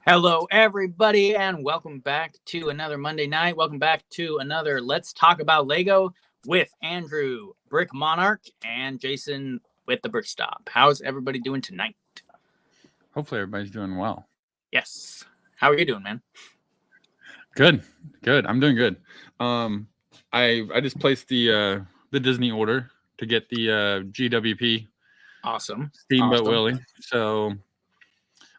Hello, everybody, and welcome back to another Monday night. Welcome back to another Let's Talk About Lego with Andrew, Brick Monarch, and Jason with the Brick Stop. How's everybody doing tonight? Hopefully everybody's doing well. Yes. How are you doing, man? Good. I'm doing good. I just placed the Disney order to get the GWP Awesome. Steamboat Willie. So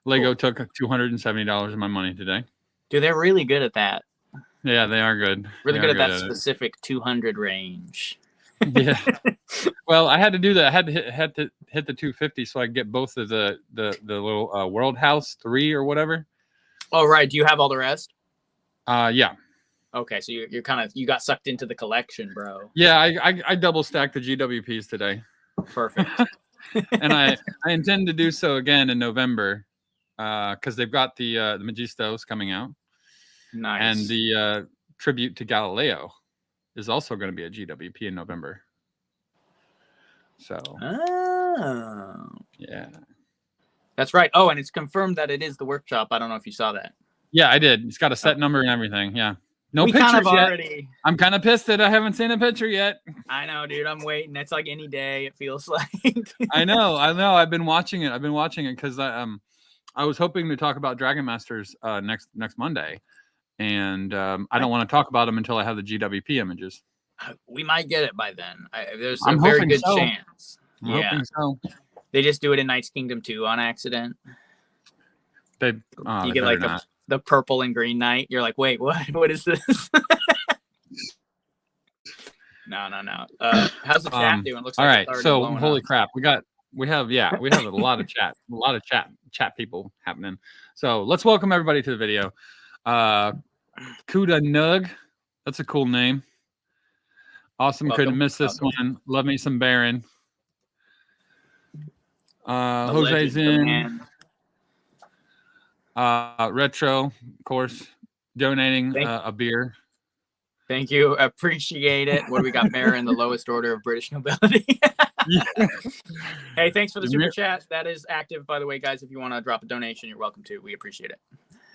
Lego took $270 of my money today. Dude, they're really good at that. Yeah, they are good. Really good at that specific 200 range. Yeah. Well, I had to do that. I had to hit the 250 so I could get both of the little World House 3 or whatever. Oh, right. Do you have all the rest? Yeah. Okay, so you're kind of, you got sucked into the collection, bro. Yeah, I double stacked the GWPs today. Perfect. And I intend to do so again in November because they've got the Magistos coming out. Nice. And the tribute to Galileo is also going to be a GWP in November. So. Oh. Yeah. That's right. Oh, and it's confirmed that it is the workshop. I don't know if you saw that. Yeah, I did. It's got a set number and everything. Yeah. No we pictures kind of yet. Already... I'm kind of pissed that I haven't seen a picture yet. I know, dude. I'm waiting. It's like any day. It feels like. I know. I've been watching it because I was hoping to talk about Dragon Masters next Monday, and I don't want to talk about them until I have the GWP images. We might get it by then. There's a very good chance. I'm hoping so. They just do it in Knight's Kingdom 2 on accident. You get like the purple and green knight. You're like, wait, what? What is this? No. How's the chat doing? Looks all like right. So holy crap, we have a lot of chat people happening. So let's welcome everybody to the video. Kuda Nug, that's a cool name. Awesome. Welcome. Couldn't miss this one. Love me some Barron. Jose's in. Retro, of course, donating a beer. Thank you. Appreciate it. What do we got? Barron, the lowest order of British nobility. Hey, thanks for the super chat. That is active, by the way, guys. If you want to drop a donation, you're welcome to. We appreciate it.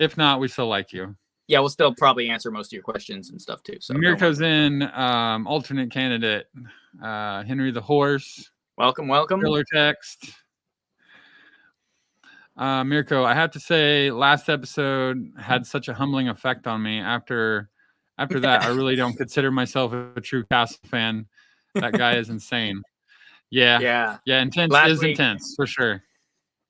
If not, we still like you. Yeah, we'll still probably answer most of your questions and stuff too. So Mirko's in, alternate candidate, Henry the Horse. Welcome. Killer text. Mirko, I have to say, last episode had such a humbling effect on me. After that, I really don't consider myself a true Castle fan. That guy is insane. Yeah. Intense is intense for sure.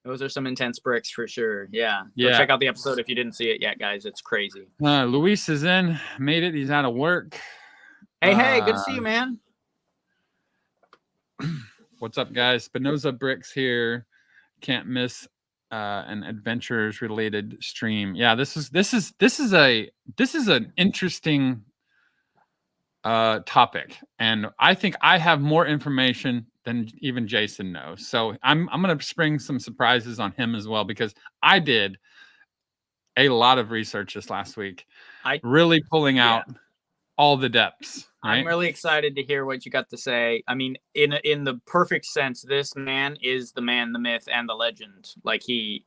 Those are some intense bricks for sure. Yeah. Go check out the episode if you didn't see it yet, guys. It's crazy. Luis is in. Made it. He's out of work. Hey, good to see you, man. What's up, guys? Spinoza Bricks here. Can't miss an adventures related stream. Yeah, this is an interesting topic, and I think I have more information than even Jason knows. So I'm gonna spring some surprises on him as well, because I did a lot of research this last week. Really pulling out all the depths. Right? I'm really excited to hear what you got to say. I mean, in the perfect sense, this man is the man, the myth, and the legend. Like he's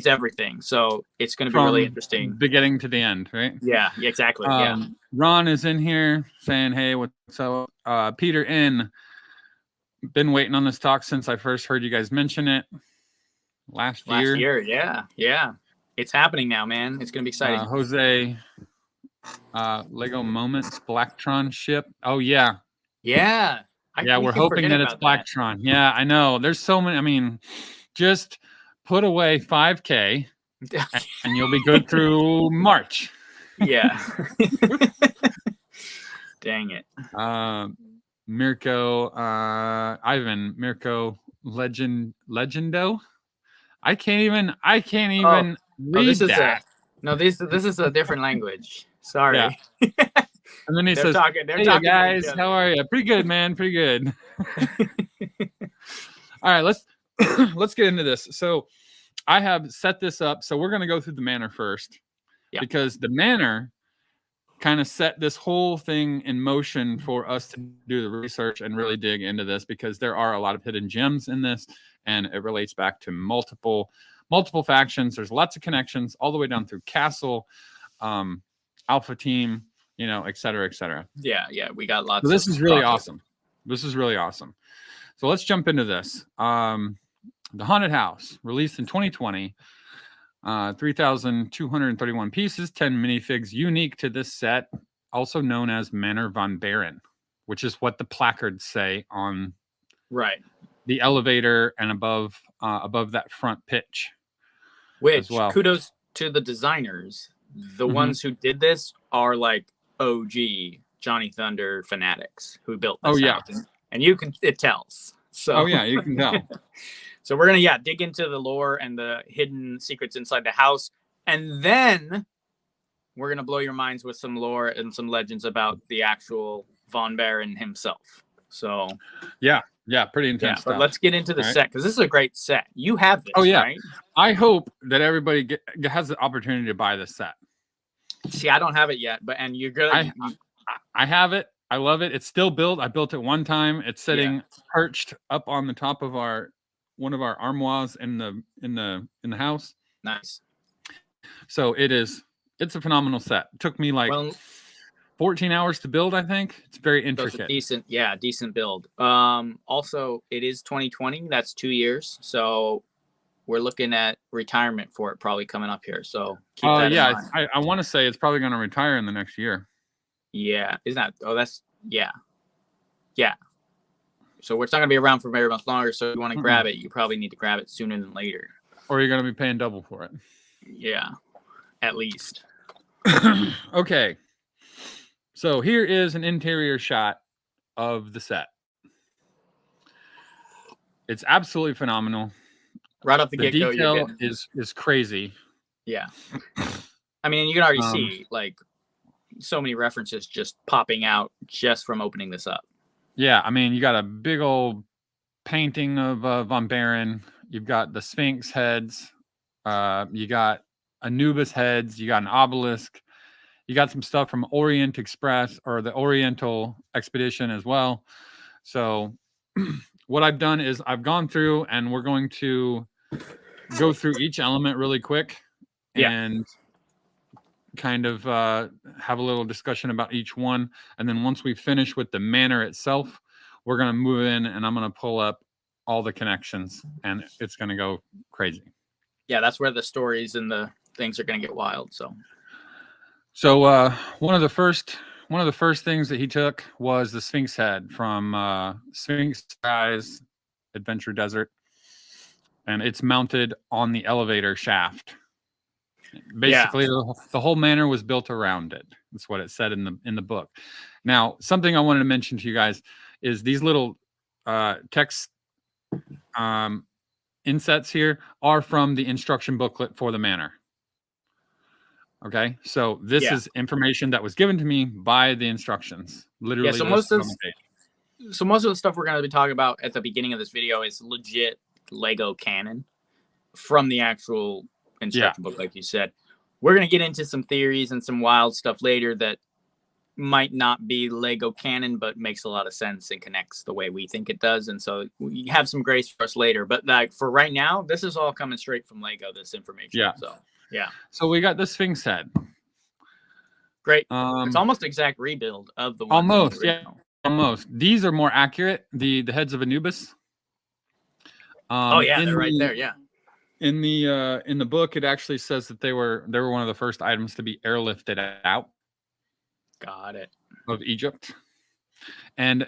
everything. So it's going to be really interesting. Beginning to the end, right? Yeah, exactly. Ron is in here saying, "Hey, what's up?" Peter in. Been waiting on this talk since I first heard you guys mention it last year. Yeah. It's happening now, man. It's going to be exciting. Jose. Lego Moments Blacktron ship. Oh yeah. We're hoping that it's Blacktron. Yeah, I know. There's so many. I mean, just put away 5K and you'll be good through March. Yeah. Dang it. Mirko Legendo. I can't even read that. This is a different language. Sorry. Yeah. And then he says, "Hey guys, how are you? Pretty good, man. Pretty good." All right, let's get into this. So I have set this up. So we're going to go through the manor first, because the manor kind of set this whole thing in motion for us to do the research and really dig into this, because there are a lot of hidden gems in this, and it relates back to multiple multiple factions. There's lots of connections all the way down through Castle, Alpha Team, et cetera, et cetera. Yeah, we got lots. So this is really awesome. This is really awesome. So let's jump into this. The Haunted House, released in 2020. 3,231 pieces, 10 minifigs unique to this set, also known as Manor von Barron, which is what the placards say on the elevator and above that front pitch. Which, kudos to the designers. The ones who did this are like OG Johnny Thunder fanatics who built this house. And it tells. So you can tell. So we're going to, dig into the lore and the hidden secrets inside the house. And then we're going to blow your minds with some lore and some legends about the actual Von Barron himself. So yeah, pretty intense stuff. But let's get into the set, because this is a great set. You have this, right? I hope that everybody has the opportunity to buy this set. See, I don't have it yet, and you're good. I have it. I love it. It's still built. I built it one time. It's sitting perched up on the top of one of our armoires in the house. Nice. So it's a phenomenal set. It took me 14 hours to build, I think. It's very intricate. Decent build. Also, it is 2020. That's 2 years. So we're looking at retirement for it probably coming up here. So keep that in mind. I want to say it's probably going to retire in the next year. Yeah. Isn't that? Oh, that's yeah. So it's not going to be around for very much longer. So if you want to grab it, you probably need to grab it sooner than later. Or you're going to be paying double for it. Yeah, at least. Okay. So here is an interior shot of the set. It's absolutely phenomenal. Right off the get-go, detail is crazy. Yeah. I mean, you can already see so many references just popping out just from opening this up. Yeah, I mean, you got a big old painting of Von Barron. You've got the Sphinx heads. You got Anubis heads. You got an obelisk. You got some stuff from Orient Express or the Oriental Expedition as well. So what I've done is I've gone through and we're going to go through each element really quick and kind of have a little discussion about each one. And then once we finish with the manor itself, we're going to move in and I'm going to pull up all the connections and it's going to go crazy. Yeah, that's where the stories and the things are going to get wild. So one of the first things that he took was the Sphinx head from Sphinx Skies Adventure Desert. And it's mounted on the elevator shaft. Basically, the whole manor was built around it. That's what it said in the book. Now, something I wanted to mention to you guys is these little text insets here are from the instruction booklet for the manor. Okay, so this is information that was given to me by the instructions. Literally, so most of the stuff we're going to be talking about at the beginning of this video is legit Lego canon from the actual instruction book, like you said. We're going to get into some theories and some wild stuff later that might not be Lego canon, but makes a lot of sense and connects the way we think it does. And so we have some grace for us later. But for right now, this is all coming straight from Lego, this information. Yeah. So we got the Sphinx head. Great. It's almost exact rebuild of the one. Almost, almost. These are more accurate. The heads of Anubis. They're right there. Yeah. In the book, it actually says that they were one of the first items to be airlifted out. Got it. Of Egypt, and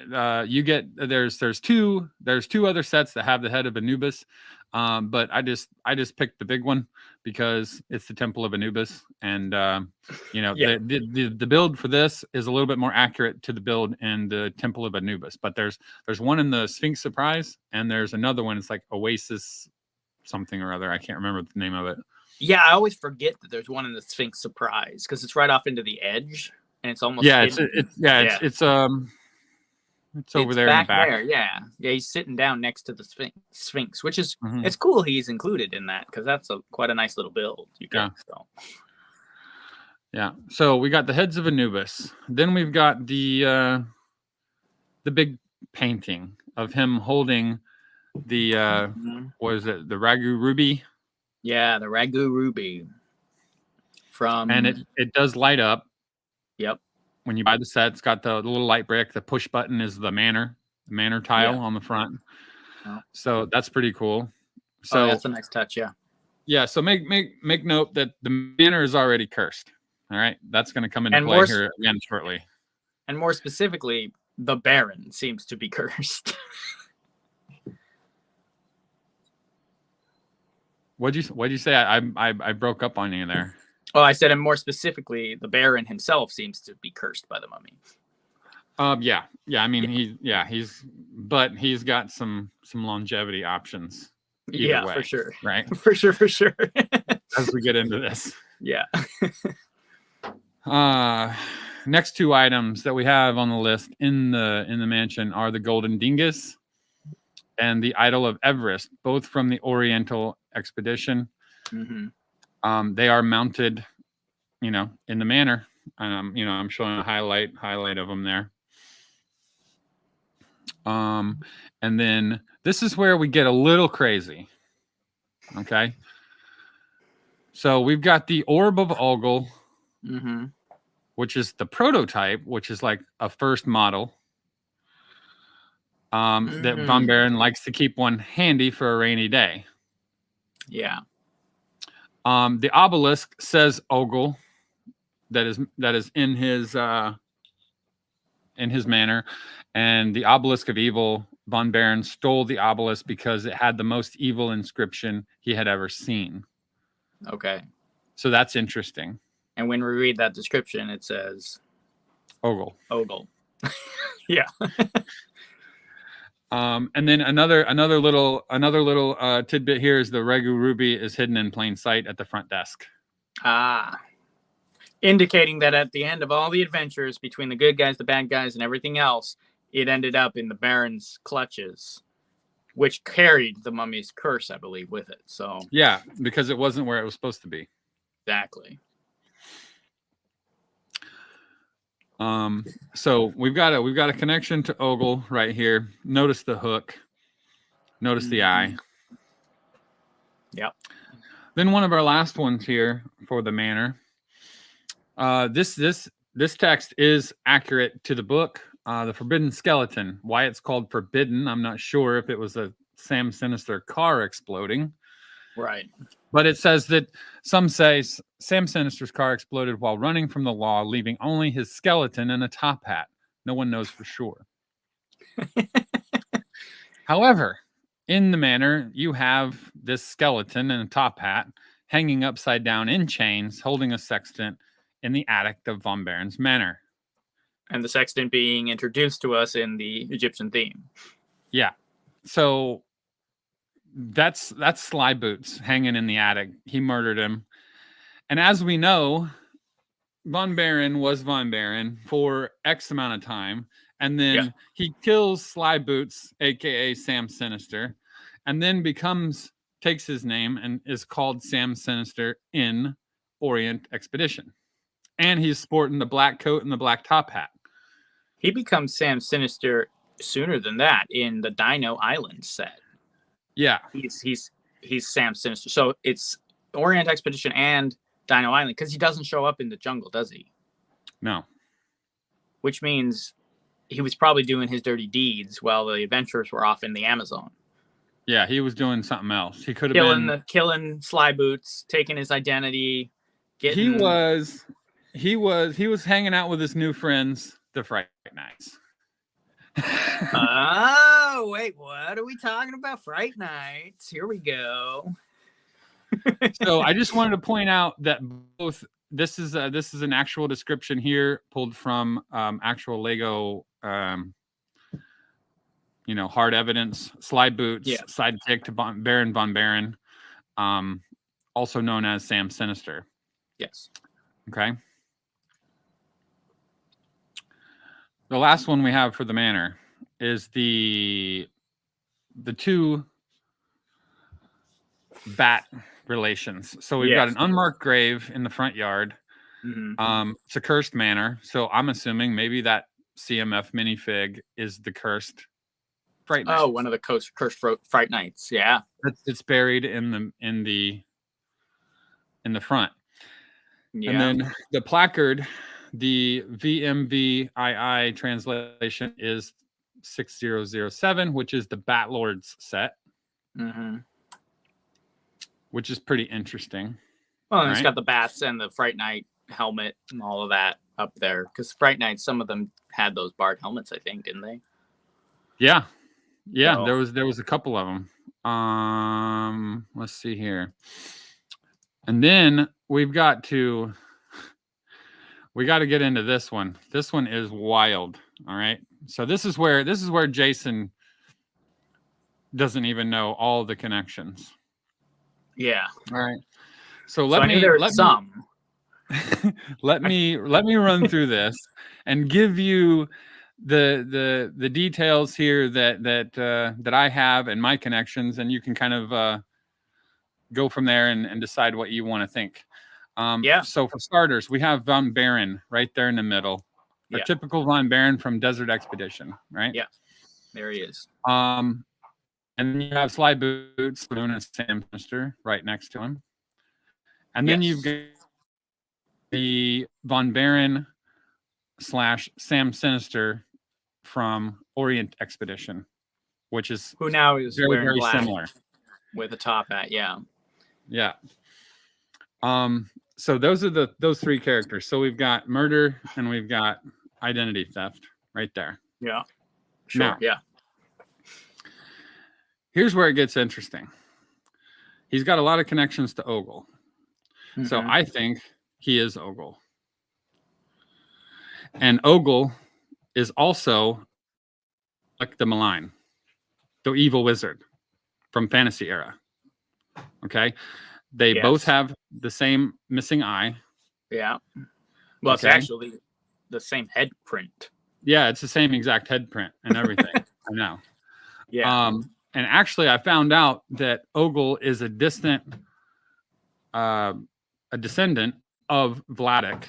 you get there's two other sets that have the head of Anubis, but I just picked the big one because it's the Temple of Anubis, and the build for this is a little bit more accurate to the build in the Temple of Anubis. But there's one in the Sphinx Surprise, and there's another one. It's like Oasis something or other. I can't remember the name of it. Yeah, I always forget that there's one in the Sphinx Surprise because it's right off into the edge. And it's almost it's over there in the back. There, yeah, he's sitting down next to the Sphinx, which is it's cool. He's included in that because that's quite a nice little build. So we got the heads of Anubis. Then we've got the big painting of him holding the what is it? The Ragu ruby Yeah, the Ragu Ruby from. And it does light up. Yep. When you buy the set, it's got the little light brick. The push button is the manor tile on the front. Oh. So that's pretty cool. So that's a nice touch. Yeah. Yeah. So make note that the manor is already cursed. All right. That's going to come into play here again shortly. And more specifically, the Barron seems to be cursed. What'd you say? I broke up on you there. Oh, I said, and more specifically, the Barron himself seems to be cursed by the mummy. Yeah. I mean, he's got some longevity options. Yeah, way, for sure. Right. For sure. As we get into this. Yeah. Next two items that we have on the list in the mansion are the Golden Dingus and the Idol of Everest, both from the Oriental expedition. Mm-hmm. They are mounted, in the manor. I'm showing a highlight of them there. And then this is where we get a little crazy. Okay. So we've got the Orb of Ogle, which is the prototype, which is like a first model. That Von Barron likes to keep one handy for a rainy day. Yeah. The obelisk says Ogle. That is in his manor, and the obelisk of evil. Von Barron stole the obelisk because it had the most evil inscription he had ever seen. Okay. So that's interesting. And when we read that description, it says Ogle. Yeah. And then another little tidbit here is the Ragu Ruby is hidden in plain sight at the front desk. Indicating that at the end of all the adventures between the good guys, the bad guys, and everything else, it ended up in the Baron's clutches, which carried the mummy's curse, I believe, with it. So yeah, because it wasn't where it was supposed to be. Exactly. So we've got a connection to Ogle right here. Notice the hook. Notice the eye. Yep. Then one of our last ones here for the manor. This text is accurate to the book. The Forbidden Skeleton. Why it's called forbidden, I'm not sure if it was a Sam Sinister car exploding. Right. But it says that some say Sam Sinister's car exploded while running from the law, leaving only his skeleton and a top hat. No one knows for sure. However, in the manor, you have this skeleton and a top hat hanging upside down in chains, holding a sextant in the attic of Von Barron's manor. And the sextant being introduced to us in the Egyptian theme. Yeah. So that's Sly Boots hanging in the attic. He murdered him. And as we know, Von Barron was Von Barron for X amount of time. And then he kills Sly Boots, a.k.a. Sam Sinister, and then takes his name and is called Sam Sinister in Orient Expedition. And he's sporting the black coat and the black top hat. He becomes Sam Sinister sooner than that in the Dino Island set. Yeah. He's Sam Sinister. So it's Orient Expedition and Dino Island, because he doesn't show up in the jungle, does he? No. Which means he was probably doing his dirty deeds while the adventurers were off in the Amazon. Yeah, he was doing something else. He could have killing Sly Boots, taking his identity. He was hanging out with his new friends, the Fright Nights. Oh, wait, what are we talking about? Fright Nights. Here we go. So I just wanted to point out that both this is an actual description here pulled from actual Lego hard evidence. Sly Boots, sidekick to Baron Von Barron, also known as Sam Sinister. Yes. Okay. The last one we have for the manor is the two bat relations. So we've got an unmarked grave in the front yard. Mm-hmm. It's a cursed manor. So I'm assuming maybe that CMF minifig is the cursed Fright Night. Oh, one of the cursed Fright Nights. Yeah. It's buried in the in the front. Yeah. And then the placard, the VMVII translation is 6007, which is the Batlords set, which is pretty interesting. Well, and it's got the bats and the Fright Night helmet and all of that up there. Because Fright Night, some of them had those barred helmets, I think, didn't they? Yeah. Yeah, So, there was a couple of them. Let's see here. And then we've got to get into this one. This one is wild. All right. So this is where Jason doesn't even know all the connections. yeah. All right. So let me run through this and give you the details here that I have and my connections, and you can kind of go from there and decide what you want to think. So for starters, we have Von Barron right there in the middle. A typical Von Barron from Desert Expedition, right? Yeah, there he is. And then you have Sly Boots doing a Sam Sinister right next to him. And then you've got the Von Barron / Sam Sinister from Orient Expedition, which is who now is very, wearing very black similar with a top hat. Yeah. So those are those three characters. So we've got murder and we've got identity theft right there. Yeah. Sure. Now, here's where it gets interesting. He's got a lot of connections to Ogle. So I think he is Ogle. And Ogle is also like the Malign, the evil wizard from Fantasy Era. Okay. They both have the same missing eye. Yeah. Well, it's actually the same head print. Yeah, it's the same exact head print and everything. I know. Yeah. And actually, I found out that Ogle is a descendant of Vladik.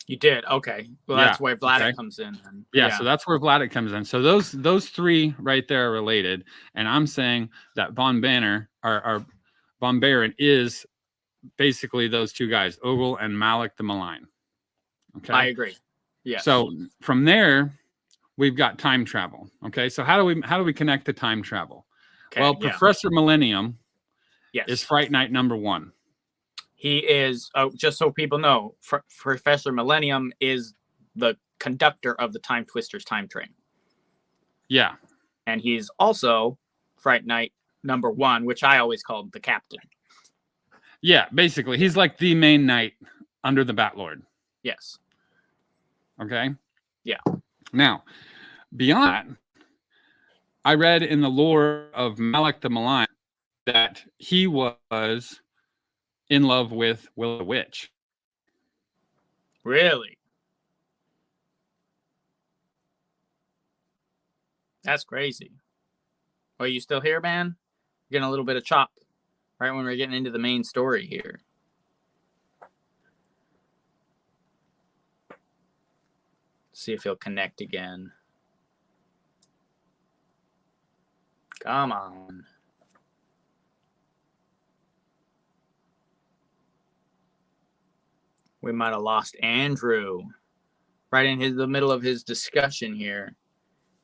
You did? Okay. Well, that's where Vladik comes in. Then. Yeah, so that's where Vladik comes in. So those three right there are related. And I'm saying that Von Barron is basically those two guys, Ogle and Malik the Malign. Okay. I agree. Yeah. So from there, we've got time travel. Okay. So how do we connect to time travel? Okay, well, Professor Millennium is Fright Night #1. He is, just so people know, Professor Millennium is the conductor of the Time Twisters time train. Yeah. And he's also Fright Night #1, which I always called the captain. Yeah, basically. He's like the main knight under the Batlord. Yes. Okay? Yeah. Now, beyond that, I read in the lore of Malik the Malign that he was in love with Will the Witch. Really? That's crazy. Are you still here, man? Getting a little bit of chop right when we're getting into the main story here. See if he'll connect again. Come on. We might have lost Andrew right in the middle of his discussion here.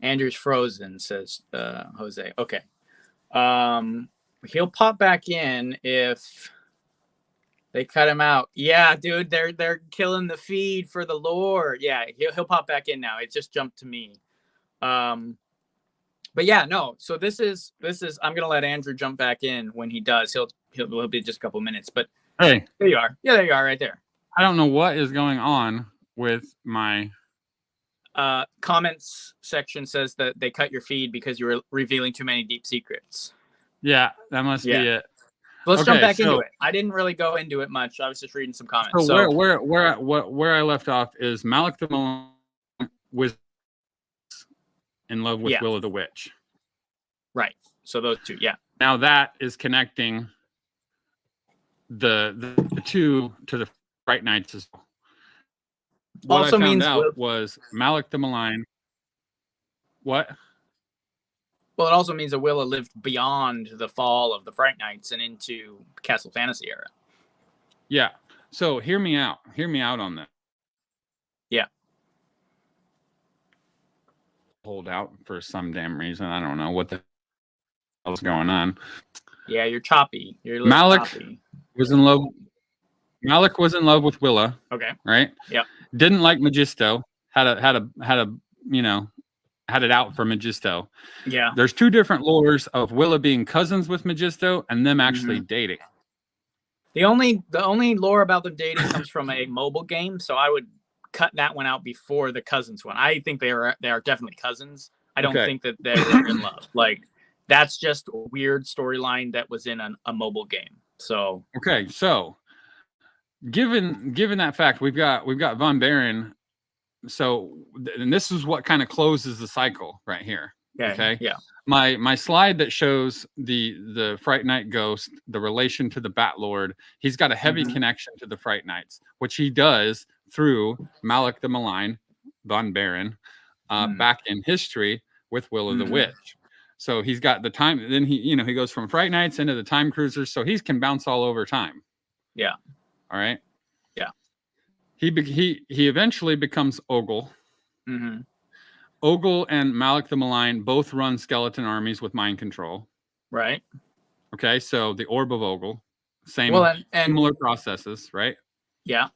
Andrew's frozen, says Jose. Okay. He'll pop back in if they cut him out. Yeah, dude, they're killing the feed for the lore. Yeah, he'll pop back in now. It just jumped to me. But yeah, no. So this is I'm gonna let Andrew jump back in when he does. He'll be just a couple minutes. But hey, there you are. Yeah, there you are, right there. I don't know what is going on with my comments section says that they cut your feed because you were revealing too many deep secrets. Yeah, that must be it. Let's jump back into it. I didn't really go into it much. I was just reading some comments. So where I left off is Malik the Malign was in love with Will of the Witch. Right. So those two, yeah. Now that is connecting the two to the Fright Nights as well. What also I found out was Malik the Malign. What? Well, it also means that Willa lived beyond the fall of the Fright Nights and into Castle Fantasy Era. Yeah. So hear me out. Hear me out on that. Yeah. Hold out for some damn reason. I don't know what the hell's going on. Yeah, you're choppy. You're a little Malik choppy. was in love. Malik was in love with Willa. Okay. Right. Yep. Didn't like Magisto. Had a you know, had it out for Magisto. Yeah. There's two different lores of Willa being cousins with Magisto and them actually dating. The only lore about them dating comes from a mobile game, so I would cut that one out before the cousins one. I think they are definitely cousins. I don't think that they were in love. Like, that's just a weird storyline that was in a mobile game. So okay, so given that fact, we've got Von Barron. So, and this is what kind of closes the cycle right here. Okay. Yeah. My slide that shows the Fright Night ghost, the relation to the Bat Lord, he's got a heavy connection to the Fright Nights, which he does through Malik the Malign, Von Barron, back in history with Willa the Witch. So he's got the time. Then he goes from Fright Nights into the Time Cruisers, so he can bounce all over time. Yeah. All right. Yeah. He eventually becomes Ogle. Ogle and Malik the Malign both run skeleton armies with mind control. Right. Okay, so the Orb of Ogle, similar processes, right? Yeah.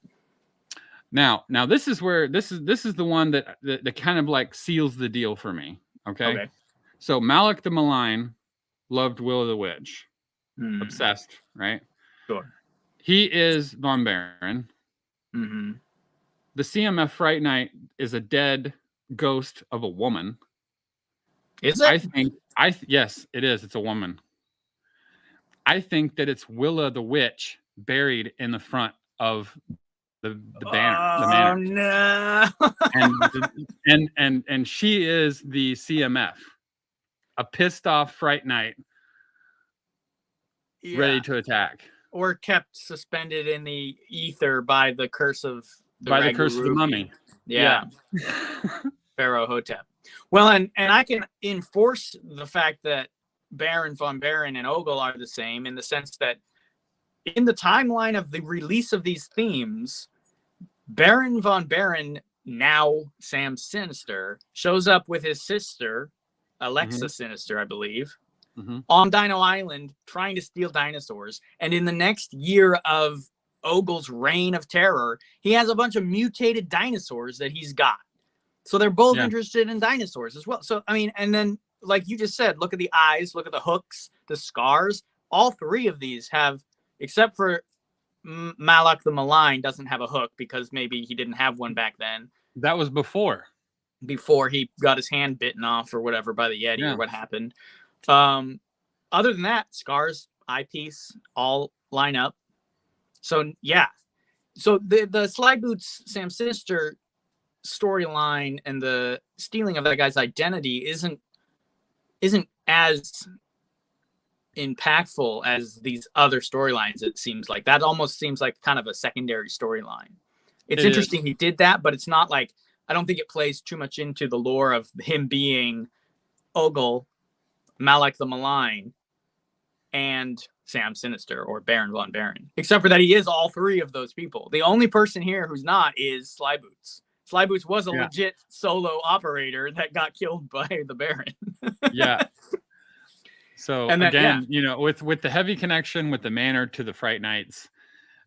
Now this is where this is the one that kind of like seals the deal for me. Okay. So Malik the Malign loved Willa the Witch, obsessed, right? Sure. He is Von Barron. The CMF Fright Night is a dead ghost of a woman. Is it? Yes, it is. It's a woman. I think that it's Willa the Witch buried in the front of the banner, the manor. No. and she is the CMF, a pissed off Fright Night, ready to attack, or kept suspended in the ether by the curse of the mummy. Yeah. Pharaoh Hotep. Well, and I can enforce the fact that Baron von Barron and Ogle are the same, in the sense that in the timeline of the release of these themes, Baron von Barron, now Sam Sinister, shows up with his sister, Alexa Sinister, I believe, on Dino Island trying to steal dinosaurs. And in the next year of Ogle's reign of terror, he has a bunch of mutated dinosaurs that he's got. So they're both interested in dinosaurs as well. So, I mean, and then, like you just said, look at the eyes, look at the hooks, the scars. All three of these have, except for Malik the Malign doesn't have a hook because maybe he didn't have one back then. That was before he got his hand bitten off or whatever by the Yeti or what happened. Other than that, scars, eyepiece, all line up. So, yeah. So the Slide Boots Sam Sinister storyline and the stealing of that guy's identity isn't as impactful as these other storylines. It seems like that almost seems like kind of a secondary storyline. It's interesting he did that, but it's not like, I don't think it plays too much into the lore of him being Ogle, Malik the Malign, and Sam Sinister or Baron von Barron, except for that he is all three of those people. The only person here who's not is Sly Boots. Sly Boots was a legit solo operator that got killed by the Baron. So and then, again, with the heavy connection with the manor to the Fright Nights,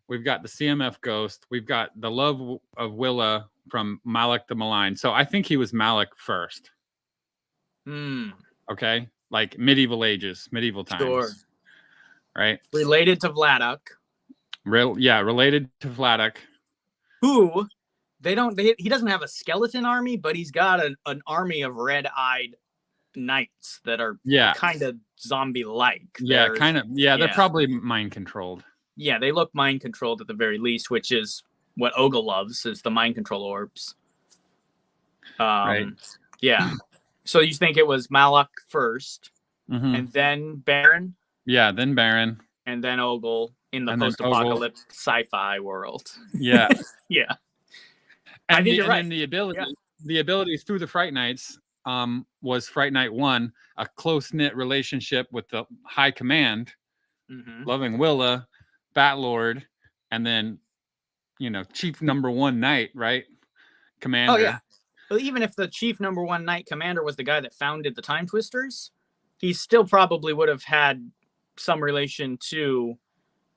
we've got the CMF ghost. We've got the love of Willa from Malik the Malign. So I think he was Malik first. Okay, like medieval times. Sure. Right. Related to Vladok. Related to Vladok. Who? He doesn't have a skeleton army, but he's got an army of red-eyed knights that are kind of zombie-like. They're probably mind-controlled. Yeah, they look mind-controlled at the very least, which is what Ogle loves, is the mind control orbs. Right. Yeah. So you think it was Malik first, and then Baron? Yeah, then Baron. And then Ogle in the post-apocalyptic sci-fi world. Yeah. Yeah. And I think you're right. And the abilities through the Fright Nights was Fright Night 1, a close-knit relationship with the High Command, loving Willa, Bat Lord, and then Chief Number One Knight, right? Commander. Oh yeah. But even if the Chief Number One Knight Commander was the guy that founded the Time Twisters, he still probably would have had some relation to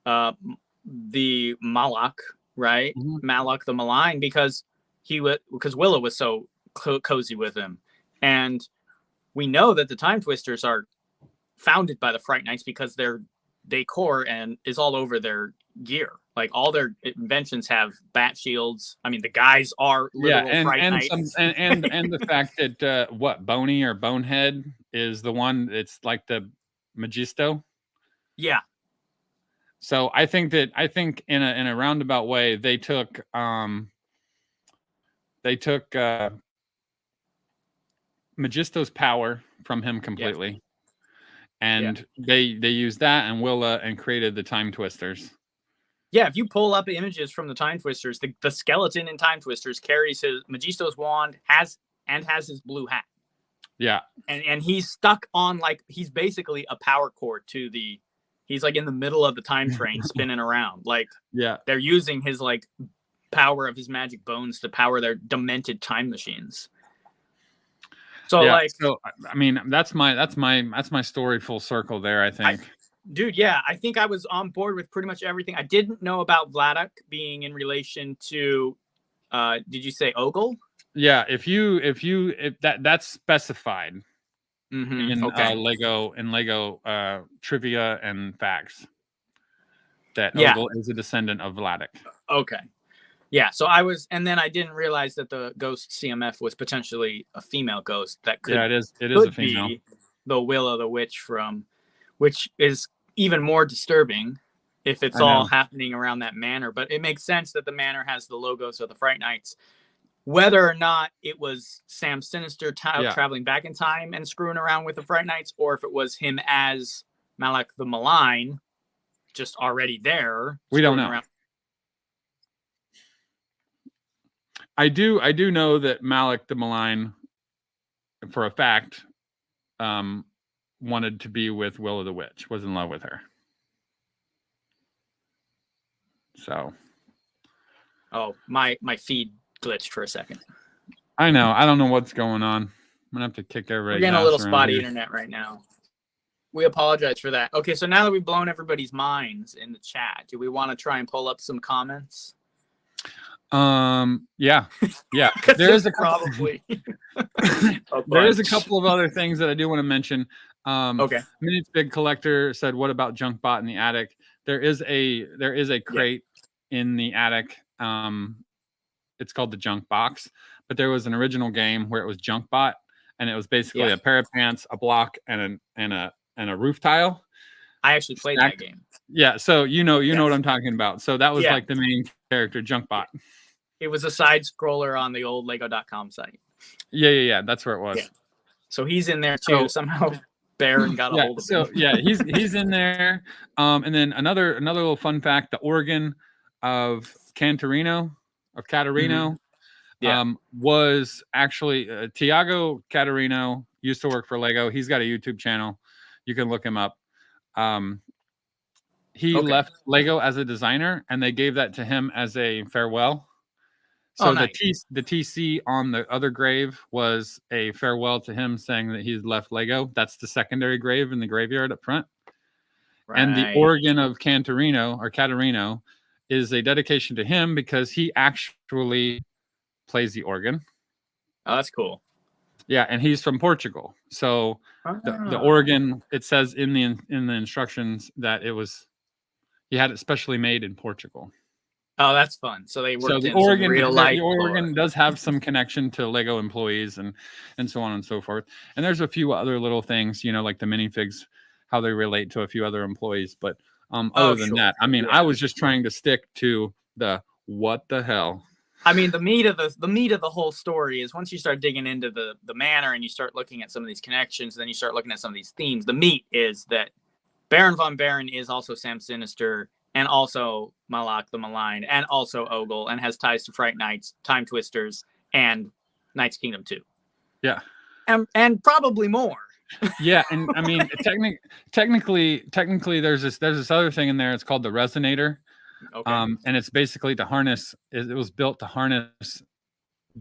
the Malak, right? Mm-hmm. Malak the Malign, because Willow was so cozy with him, and we know that the Time Twisters are founded by the Fright Knights because their decor and is all over their gear. Like all their inventions have bat shields. I mean, the guys are literal Fright Knights. And the fact that Boney or Bonehead is the one that's like the Magisto. Yeah. So I think in a roundabout way they took Magisto's power from him completely. Yeah. And they used that and Willa and created the Time Twisters. Yeah, if you pull up images from the Time Twisters, the skeleton in Time Twisters carries his Magisto's wand, has his blue hat. Yeah. And he's stuck on, like, he's basically a power cord to he's like in the middle of the time train spinning around. Like, yeah, they're using his like power of his magic bones to power their demented time machines. So yeah, I mean, that's my story full circle there, I think. Dude, yeah, I think I was on board with pretty much everything. I didn't know about Vladok being in relation to did you say Ogle? Yeah, if that's specified in Lego trivia and facts that Ogle is a descendant of Vladok. Okay. Yeah, so and then I didn't realize that the ghost CMF was potentially a female ghost that could it is a female. Be the Willow the Witch which is even more disturbing if it's all happening around that manor. But it makes sense that the manor has the logos of the Fright Knights. Whether or not it was Sam Sinister traveling back in time and screwing around with the Fright Knights, or if it was him as Malak the Malign, just already there. We don't know. I do know that Malak the Malign, for a fact, wanted to be with Willow the Witch, was in love with her. So. Oh, my feed glitched for a second. I know. I don't know what's going on. I'm gonna have to kick everybody. We're getting a little spotty internet right now. We apologize for that. Okay, so now that we've blown everybody's minds in the chat, do we want to try and pull up some comments? Yeah. There is probably there is a couple of other things that I do want to mention. Okay. Minutes Big Collector said, "What about Junkbot in the attic?" There is a crate in the attic. It's called the Junk Box, but there was an original game where it was Junkbot, and it was basically a pair of pants, a block, and a roof tile. I actually played that game. Yeah, so you know what I'm talking about. So that was like the main character, Junkbot. It was a side scroller on the old Lego.com site. Yeah, that's where it was. Yeah. So he's in there too. Somehow Barron got a hold of him. So yeah, he's in there. And then another little fun fact: the organ of Catarino, was actually Tiago Catarino used to work for Lego. He's got a YouTube channel. You can look him up. He left Lego as a designer, and they gave that to him as a farewell. So nice. the TC on the other grave was a farewell to him, saying that he's left Lego. That's the secondary grave in the graveyard up front. Right. And the organ of Catarino is a dedication to him because he actually plays the organ. Oh, that's cool. Yeah, and he's from Portugal. So the organ, it says in the instructions that he had it specially made in Portugal. Oh, that's fun. So they worked in real life. The organ does have some connection to Lego employees and so on and so forth. And there's a few other little things, like the minifigs, how they relate to a few other employees. But other than that, I mean, I was just trying to stick to the what the hell. I mean, the meat of the whole story is once you start digging into the manor and you start looking at some of these connections, then you start looking at some of these themes. The meat is that Baron von Barron is also Sam Sinister, and also Malak the Malign, and also Ogle, and has ties to Fright Knights, Time Twisters, and Knights Kingdom 2. Yeah. And probably more. Yeah, and I mean, technically, there's this other thing in there. It's called the Resonator. Okay. And it's basically to harness. It was built to harness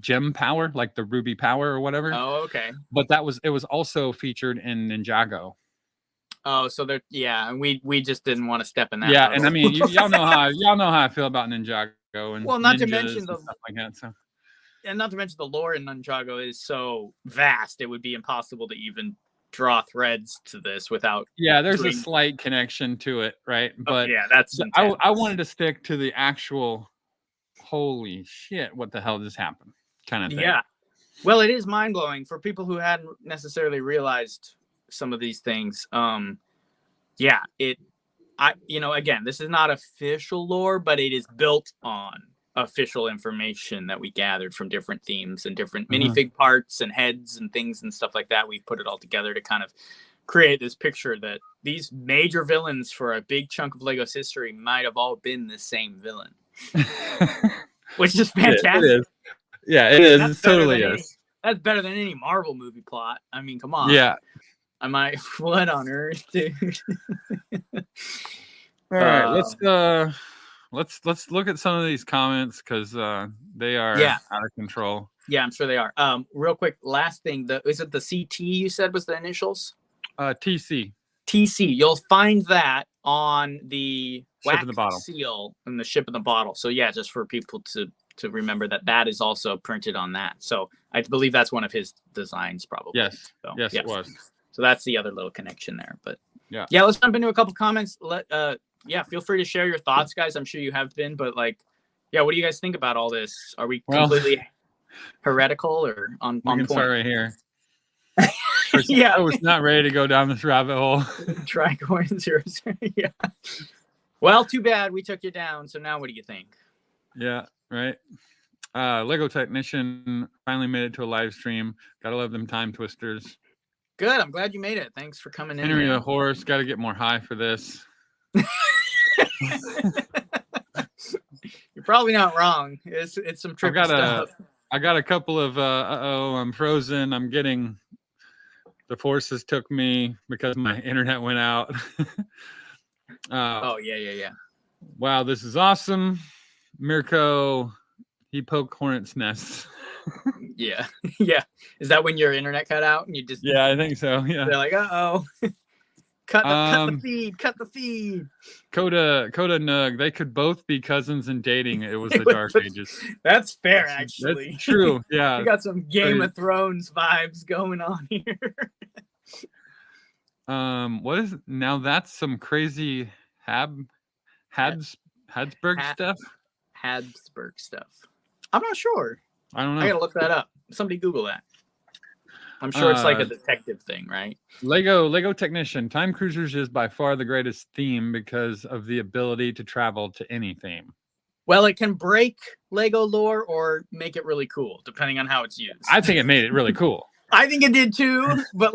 gem power, like the ruby power or whatever. Oh, okay. But it was also featured in Ninjago. Oh, so they're and we just didn't want to step in that. Yeah, puddle. and I mean, y'all know how I feel about Ninjago and well, not ninjas to mention and stuff like that. So, and not to mention the lore in Ninjago is so vast, it would be impossible to even draw threads to this without. Yeah, there's a slight connection to it, right? But that's I wanted to stick to the actual. Holy shit! What the hell just happened? Kind of thing. Yeah. Well, it is mind blowing for people who hadn't necessarily realized some of these things. Again, this is not official lore, but it is built on official information that we gathered from different themes and different minifig parts and heads and things and stuff like that. We've put it all together to kind of create this picture that these major villains for a big chunk of Lego's history might have all been the same villain. Which is fantastic. It is. Yeah, it is. It totally is. That's better than any Marvel movie plot. I mean, come on. Yeah. I might. What on earth, dude? All right, let's look at some of these comments because they are out of control. Yeah, I'm sure they are. Real quick, last thing. Is it the CT you said was the initials? TC. TC. You'll find that on the ship in the bottle seal and the ship in the bottle. So yeah, just for people to remember that is also printed on that. So I believe that's one of his designs, probably. Yes. So, yes, it was. So that's the other little connection there. But yeah, let's jump into a couple comments. Feel free to share your thoughts, guys. I'm sure you have been, but what do you guys think about all this? Are we completely heretical or on point? We can start right here. I was not ready to go down this rabbit hole. Tricorn 00. Yeah. Well, too bad we took you down. So now what do you think? Yeah, right. Lego Technician finally made it to a live stream. Gotta love them time twisters. Good. I'm glad you made it. Thanks for coming in. Henry the Horse. Got to get more high for this. You're probably not wrong. It's some tricky stuff. I got a couple of I'm frozen. I'm getting the forces took me because my internet went out. Yeah. Wow, this is awesome. Mirko, he poked hornet's nests. Yeah. Is that when your internet cut out and you just? Yeah, I think so. Yeah. They're like, uh-oh. Cut the feed. Cut the feed. Coda Nug. They could both be cousins and dating. It was the Dark Ages. That's fair, actually. That's true. Yeah. We got some Game of Thrones vibes going on here. What is now? That's some crazy Habsburg stuff. Habsburg stuff. I'm not sure. I don't know. I gotta look that up. Somebody Google that. I'm sure it's like a detective thing, right? Lego Technician. Time Cruisers is by far the greatest theme because of the ability to travel to any theme. Well, it can break Lego lore or make it really cool, depending on how it's used. I think it made it really cool. I think it did too, but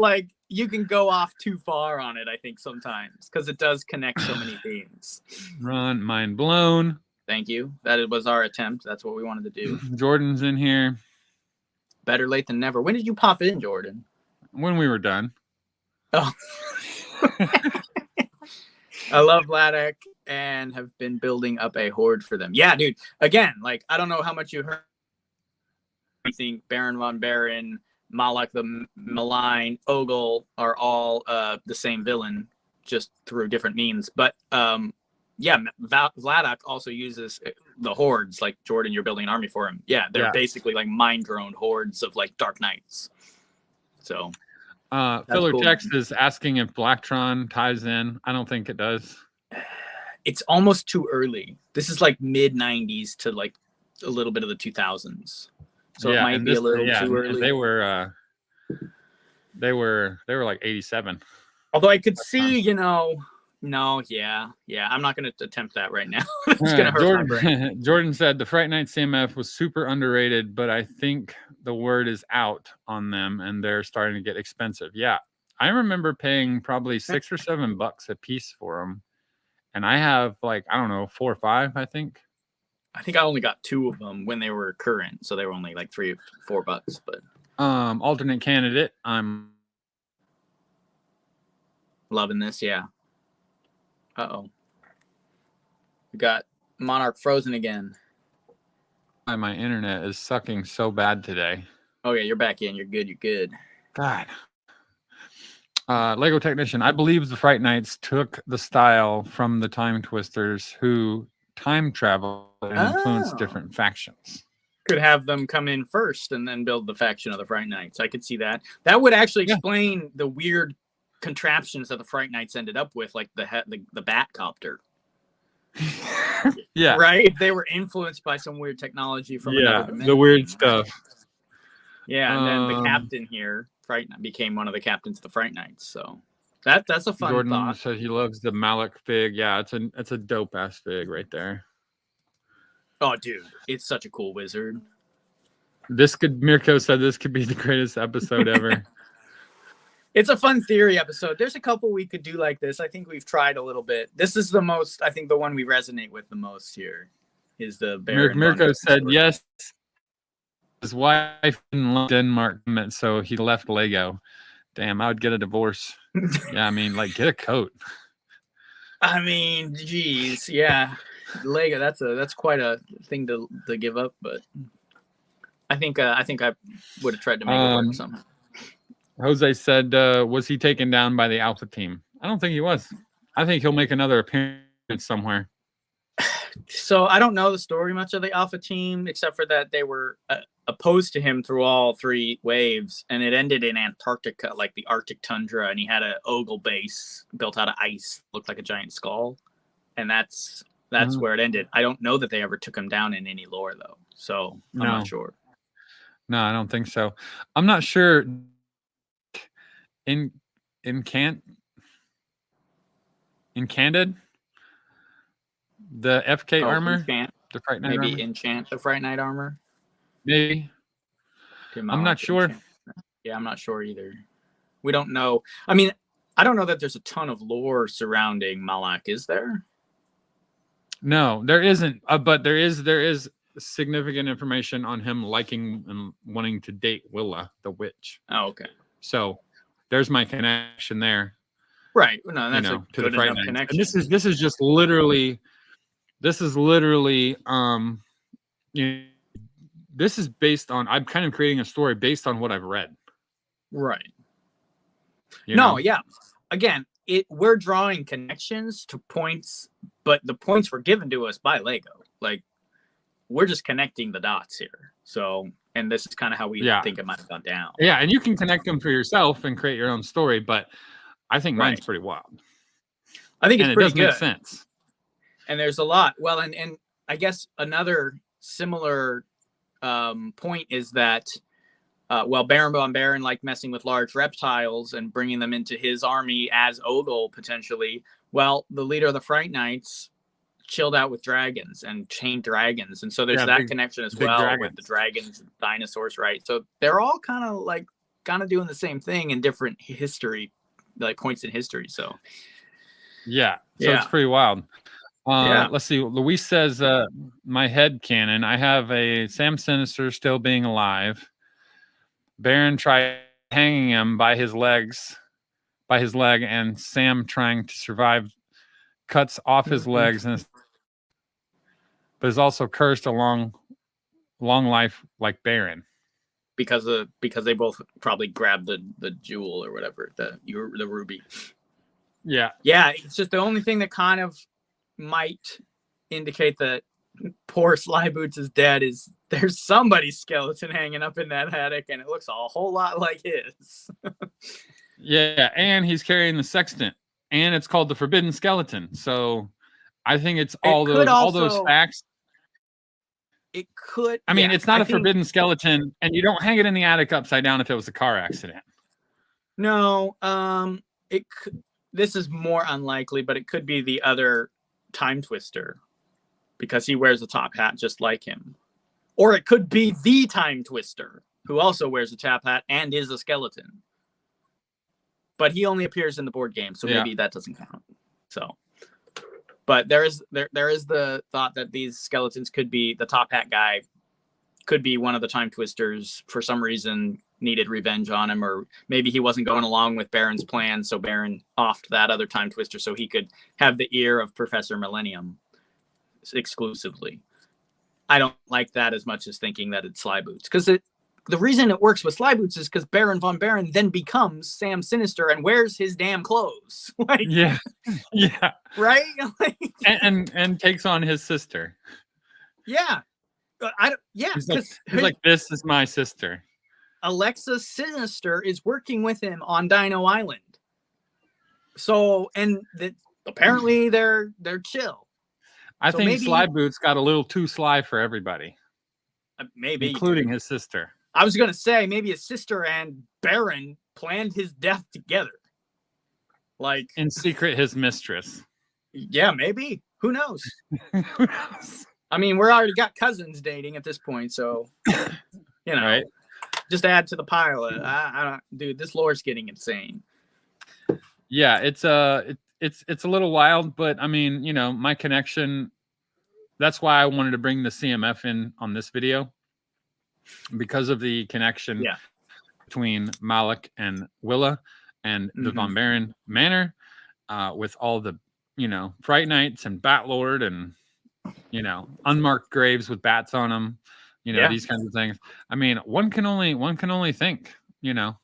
you can go off too far on it, I think, sometimes, because it does connect so many themes. Ron, mind blown. Thank you. That was our attempt. That's what we wanted to do. Jordan's in here. Better late than never. When did you pop in, Jordan? When we were done. Oh. I love Ladek and have been building up a horde for them. Yeah, dude. Again, I don't know how much you heard. I think Baron von Barron, Malak the Malign, Ogle are all the same villain, just through different means. But Vladok also uses the hordes. Like Jordan, you're building an army for him. Yeah, they're basically like mind drone hordes of Dark Knights. So, Filler cool. Text is asking if Blacktron ties in. I don't think it does. It's almost too early. This is mid '90s to a little bit of the 2000s. So it might be a little too early. They were like 87. Although I could see, No, yeah. I'm not going to attempt that right now. It's going to hurt my brain. Jordan said the Fright Night CMF was super underrated, but I think the word is out on them and they're starting to get expensive. Yeah, I remember paying probably $6 or $7 a piece for them, and I have 4 or 5. I think I only got 2 of them when they were current, so they were only $3 or $4. But alternate candidate, I'm loving this. Yeah. Uh-oh. We got Monarch frozen again. My internet is sucking so bad today. Oh yeah, you're back in. You're good. You're good. God. Lego Technician. I believe the Fright Nights took the style from the Time Twisters, who time travel and influence different factions. Could have them come in first and then build the faction of the Fright Nights. I could see that. That would actually explain the weird contraptions that the Fright Nights ended up with, like the bat copter. Yeah. Right? If they were influenced by some weird technology from another dimension. The weird stuff. Yeah, and then the captain here, became one of the captains of the Fright Nights. So that's a fun Jordan thought. said he loves the Malik fig. Yeah, it's a dope ass fig right there. Oh, dude, it's such a cool wizard. Mirko said this could be the greatest episode ever. It's a fun theory episode. There's a couple we could do like this. I think we've tried a little bit. This is the most, I think the one we resonate with the most here is the Barron. Mirko said yes. His wife in Denmark, so he left Lego. Damn, I would get a divorce. Yeah, I mean, like, get a coat. I mean, geez, yeah, Lego. That's quite a thing to give up, but I think I would have tried to make it work somehow. Jose said, was he taken down by the Alpha team? I don't think he was. I think he'll make another appearance somewhere. So I don't know the story much of the Alpha team, except for that they were opposed to him through all three waves, and it ended in Antarctica, like the Arctic tundra, and he had an Ogle base built out of ice, looked like a giant skull, and that's where it ended. I don't know that they ever took him down in any lore, though, so I'm not sure. No, I don't think so. I'm not sure. In Candid, the FK armor, the Fright Night maybe armor? enchant the Fright Night armor. Maybe. I'm not sure. Yeah, I'm not sure either. We don't know. I mean, I don't know that there's a ton of lore surrounding Malak, is there? No, there isn't. But there is significant information on him liking and wanting to date Willa, the witch. Oh, okay. So there's my connection there. Right. No, that's a to the Fright Night connection. And this is just literally. This is literally. This is based on. I'm kind of creating a story based on what I've read. Right. Yeah. Again, we're drawing connections to points, but the points were given to us by Lego. Like, we're just connecting the dots here. So, and this is kind of how we think it might have gone down. Yeah, and you can connect them for yourself and create your own story, but I think mine's pretty wild. I think it's pretty good. Make sense. And there's a lot. Well, and I guess another similar point is that Barron liked messing with large reptiles and bringing them into his army as Ogle potentially. Well, the leader of the Fright Nights chilled out with dragons and chained dragons, and so there's that connection as well with the dragons and dinosaurs, right? So they're all kind of doing the same thing in different history, like points in history. So it's pretty wild. Let's see. Luis says, my head canon, I have a Sam Sinister still being alive. Barron tried hanging him by his leg, and Sam trying to survive cuts off his legs, but is also cursed a long life like Barron. Because they both probably grabbed the jewel or whatever, the ruby. Yeah. It's just the only thing that kind of might indicate that poor Sly Boots is dead is there's somebody's skeleton hanging up in that attic, and it looks a whole lot like his. Yeah, and he's carrying the sextant, and it's called the Forbidden Skeleton. So I think it's all those facts. It could. I mean, it's not a forbidden skeleton, and you don't hang it in the attic upside down if it was a car accident. No, it could. This is more unlikely, but it could be the other Time Twister because he wears a top hat just like him. Or it could be the Time Twister who also wears a top hat and is a skeleton. But he only appears in the board game, so maybe that doesn't count. So, but there is the thought that these skeletons could be the top hat guy, could be one of the Time Twisters for some reason needed revenge on him, or maybe he wasn't going along with Barron's plan, so Barron offed that other Time Twister so he could have the ear of Professor Millennium. exclusively. I don't like that as much as thinking that it's Sly Boots, because the reason it works with Sly Boots is because Baron von Barron then becomes Sam Sinister and wears his damn clothes. Like, yeah, yeah, right? Like, and takes on his sister. yeah, He's because like, this is my sister. Alexa Sinister is working with him on Dino Island. So, and apparently they're chill. I think maybe Sly Boots got a little too sly for everybody, maybe including his sister. I was gonna say maybe his sister and Baron planned his death together, like in secret. His mistress. Yeah, maybe. Who knows? Who knows? I mean, we're already got cousins dating at this point, so right? Just add to the pile. I don't, dude. This lore's getting insane. Yeah, it's a little wild, but I mean, my connection. That's why I wanted to bring the CMF in on this video, because of the connection between Malik and Willa and the Von Barron Manor, with all the Fright Nights and Batlord and unmarked graves with bats on them, these kinds of things. I mean, one can only think, Yeah,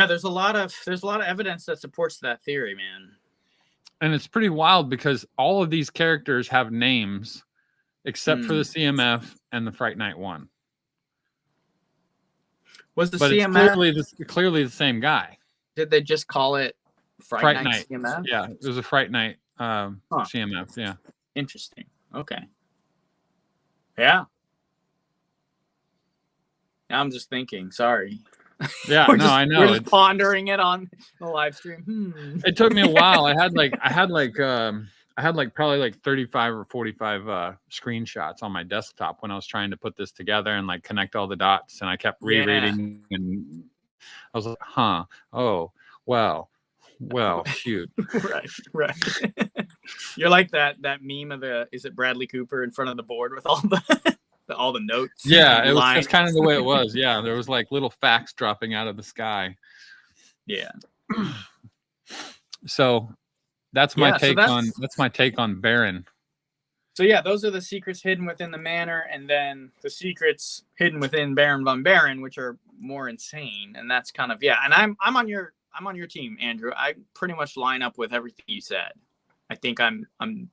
there's a lot of evidence that supports that theory, man. And it's pretty wild because all of these characters have names except for the CMF and the Fright Night one. Was the but CMF it's clearly the same guy? Did they just call it Fright Night CMF? Yeah, it was a Fright Night CMF. Yeah. Interesting. Okay. Yeah. I'm just thinking. Sorry. Yeah, I know. We're just pondering it on the live stream. It took me a while. I had probably like 35 or 45 screenshots on my desktop when I was trying to put this together and like connect all the dots, and I kept rereading and I was like, oh, well, shoot. Right. You're like that meme of is it Bradley Cooper in front of the board with all the notes? Yeah, it's kind of the way it was. Yeah, there was like little facts dropping out of the sky. Yeah. So that's my take on Barron. So yeah, those are the secrets hidden within the manor, and then the secrets hidden within Baron von Barron, which are more insane. And that's kind of And I'm on your team, Andrew. I pretty much line up with everything you said. I think I'm on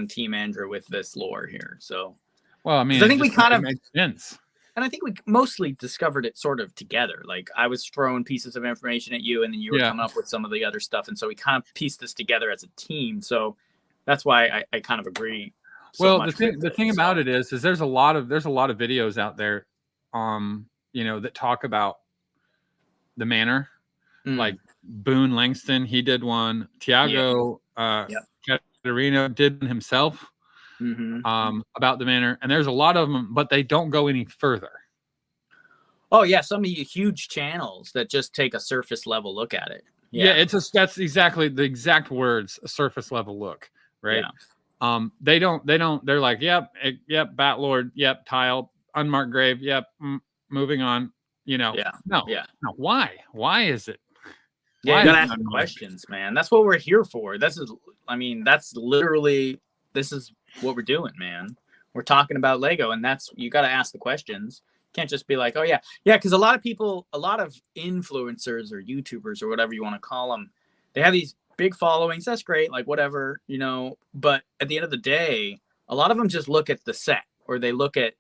Team Andrew with this lore here. So, well, I mean, I think we kind of makes sense. And I think we mostly discovered it sort of together. Like I was throwing pieces of information at you, and then you were coming up with some of the other stuff, and so we kind of pieced this together as a team. So that's why I kind of agree. The thing about it is there's a lot of videos out there, that talk about the manor, like Boone Langston, he did one. Tiago Caterino did himself. About the manor, and there's a lot of them, but they don't go any further. Oh yeah, some of you huge channels that just take a surface level look at it. That's exactly the exact words, a surface level look, right? They don't. They're like, yep, Batlord, yep, tile, unmarked grave, yep, moving on. No. Why is it? Yeah, you gotta ask questions, man. That's what we're here for. This is what we're doing, man. We're talking about Lego, and you got to ask the questions. You can't just be like, oh yeah, because a lot of influencers or YouTubers or whatever you want to call them, they have these big followings. That's great, like whatever, but at the end of the day, a lot of them just look at the set, or they look at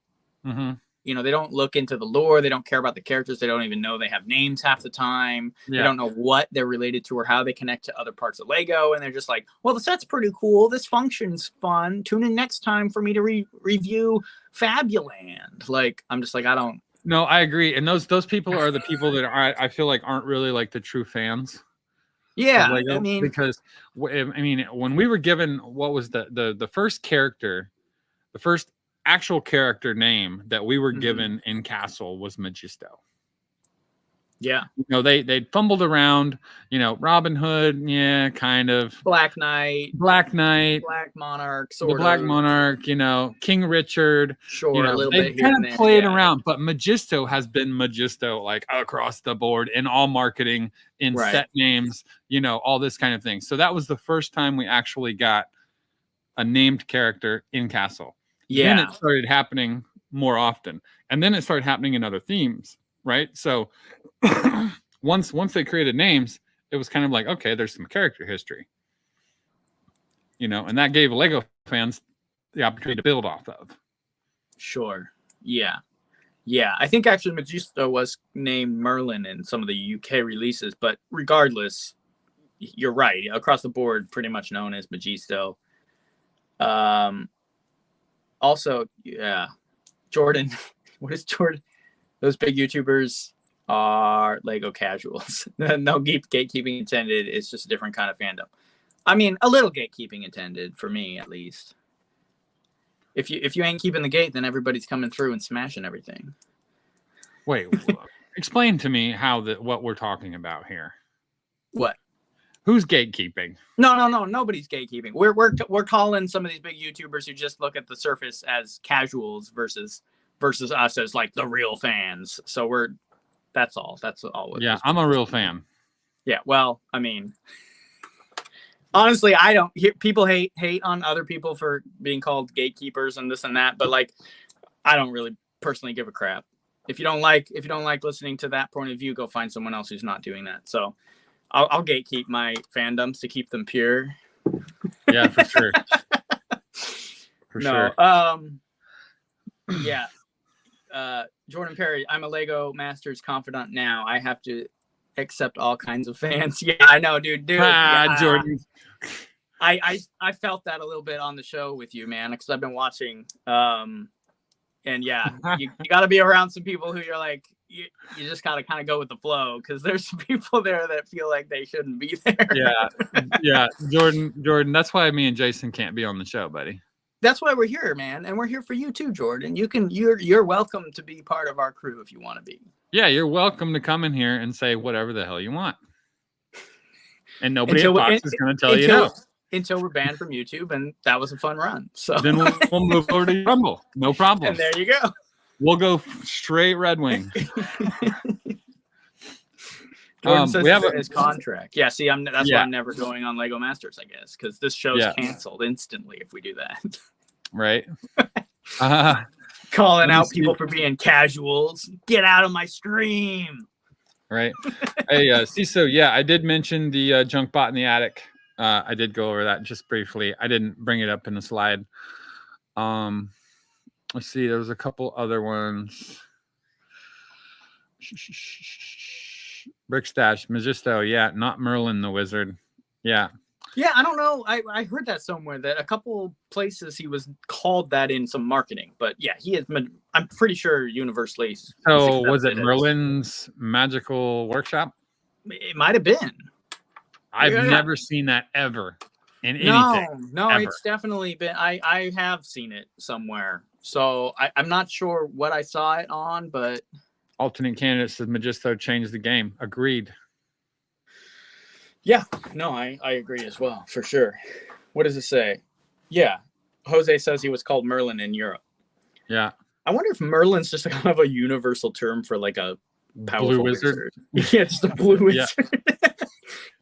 they don't look into the lore. They don't care about the characters. They don't even know they have names half the time. They don't know what they're related to or how they connect to other parts of Lego. And they're just like, well, the set's pretty cool. This function's fun. Tune in next time for me to review Fabuland. Like, I'm just like, I don't. No, I agree. And those people are the people that I feel like aren't really like the true fans. Yeah. Lego, because when we were given what was the first character, the first actual character name that we were given in Castle was Magisto. Yeah. You know, they fumbled around, you know, Robin Hood, yeah, kind of. Black Knight, Black Monarch, the Black Monarch, you know, King Richard. Sure, you know, a little they bit here kind and of there. played around, but Magisto has been Magisto like across the board in all marketing, in set names, you know, all this kind of thing. So that was the first time we actually got a named character in Castle. Yeah. Then it started happening more often, and then it started happening in other themes, right? So once they created names, it was kind of like, okay, there's some character history, you know, and that gave Lego fans the opportunity to build off of. Sure. Yeah. Yeah. I think actually Magisto was named Merlin in some of the UK releases, but regardless, you're right. Across the board, pretty much known as Magisto. Also, yeah, Jordan. What is Jordan? Those big YouTubers are Lego casuals. No gatekeeping intended. It's just a different kind of fandom. I mean, a little gatekeeping intended for me, at least. If you ain't keeping the gate, then everybody's coming through and smashing everything. Wait, explain to me what we're talking about here. What? Who's gatekeeping? No. Nobody's gatekeeping. We're calling some of these big YouTubers who just look at the surface as casuals versus us as like the real fans. So that's all. That's all. Yeah, I'm a real fan. Yeah. Well, I mean, honestly, I don't hear people hate on other people for being called gatekeepers and this and that, but like, I don't really personally give a crap. If you don't like listening to that point of view, go find someone else who's not doing that. So I'll gatekeep my fandoms to keep them pure. Yeah, for sure. Sure. Yeah. Jordan Perry, I'm a Lego Masters confidant now. I have to accept all kinds of fans. Yeah, I know, dude. Yeah. Jordan. I felt that a little bit on the show with you, man, because I've been watching. And yeah, you got to be around some people who you're like, you just got to kind of go with the flow, because there's some people there that feel like they shouldn't be there. Yeah. Jordan. That's why me and Jason can't be on the show, buddy. That's why we're here, man, and we're here for you too, Jordan. You're welcome to be part of our crew if you want to be. Yeah, you're welcome to come in here and say whatever the hell you want, and nobody at Fox is going to tell you no. Until we're banned from YouTube, and that was a fun run. So then we'll move over to Rumble. No problem. And there you go. We'll go straight Red Wing. Jordan says his contract. Yeah, see, that's why I'm never going on Lego Masters, I guess, because this show's canceled instantly if we do that. Right. Calling out people for being casuals. Get out of my stream. Right. Hey, CISO, yeah, I did mention the junk bot in the attic. I did go over that just briefly. I didn't bring it up in the slide. Let's see. There was a couple other ones. Brickstash, Magisto, yeah, not Merlin the Wizard. Yeah. Yeah, I don't know. I heard that somewhere, that a couple places he was called that in some marketing. But yeah, he is. I'm pretty sure universally. So was it Merlin's Magical Workshop? It might have been. I've never seen that ever in anything. No, ever. It's definitely been. I have seen it somewhere. So I'm not sure what I saw it on, but alternate candidate says Magisto changed the game. Agreed. Yeah, no, I agree as well, for sure. What does it say? Yeah, Jose says he was called Merlin in Europe. Yeah. I wonder if Merlin's just kind of a universal term for like a powerful blue wizard. Yeah, just a blue wizard.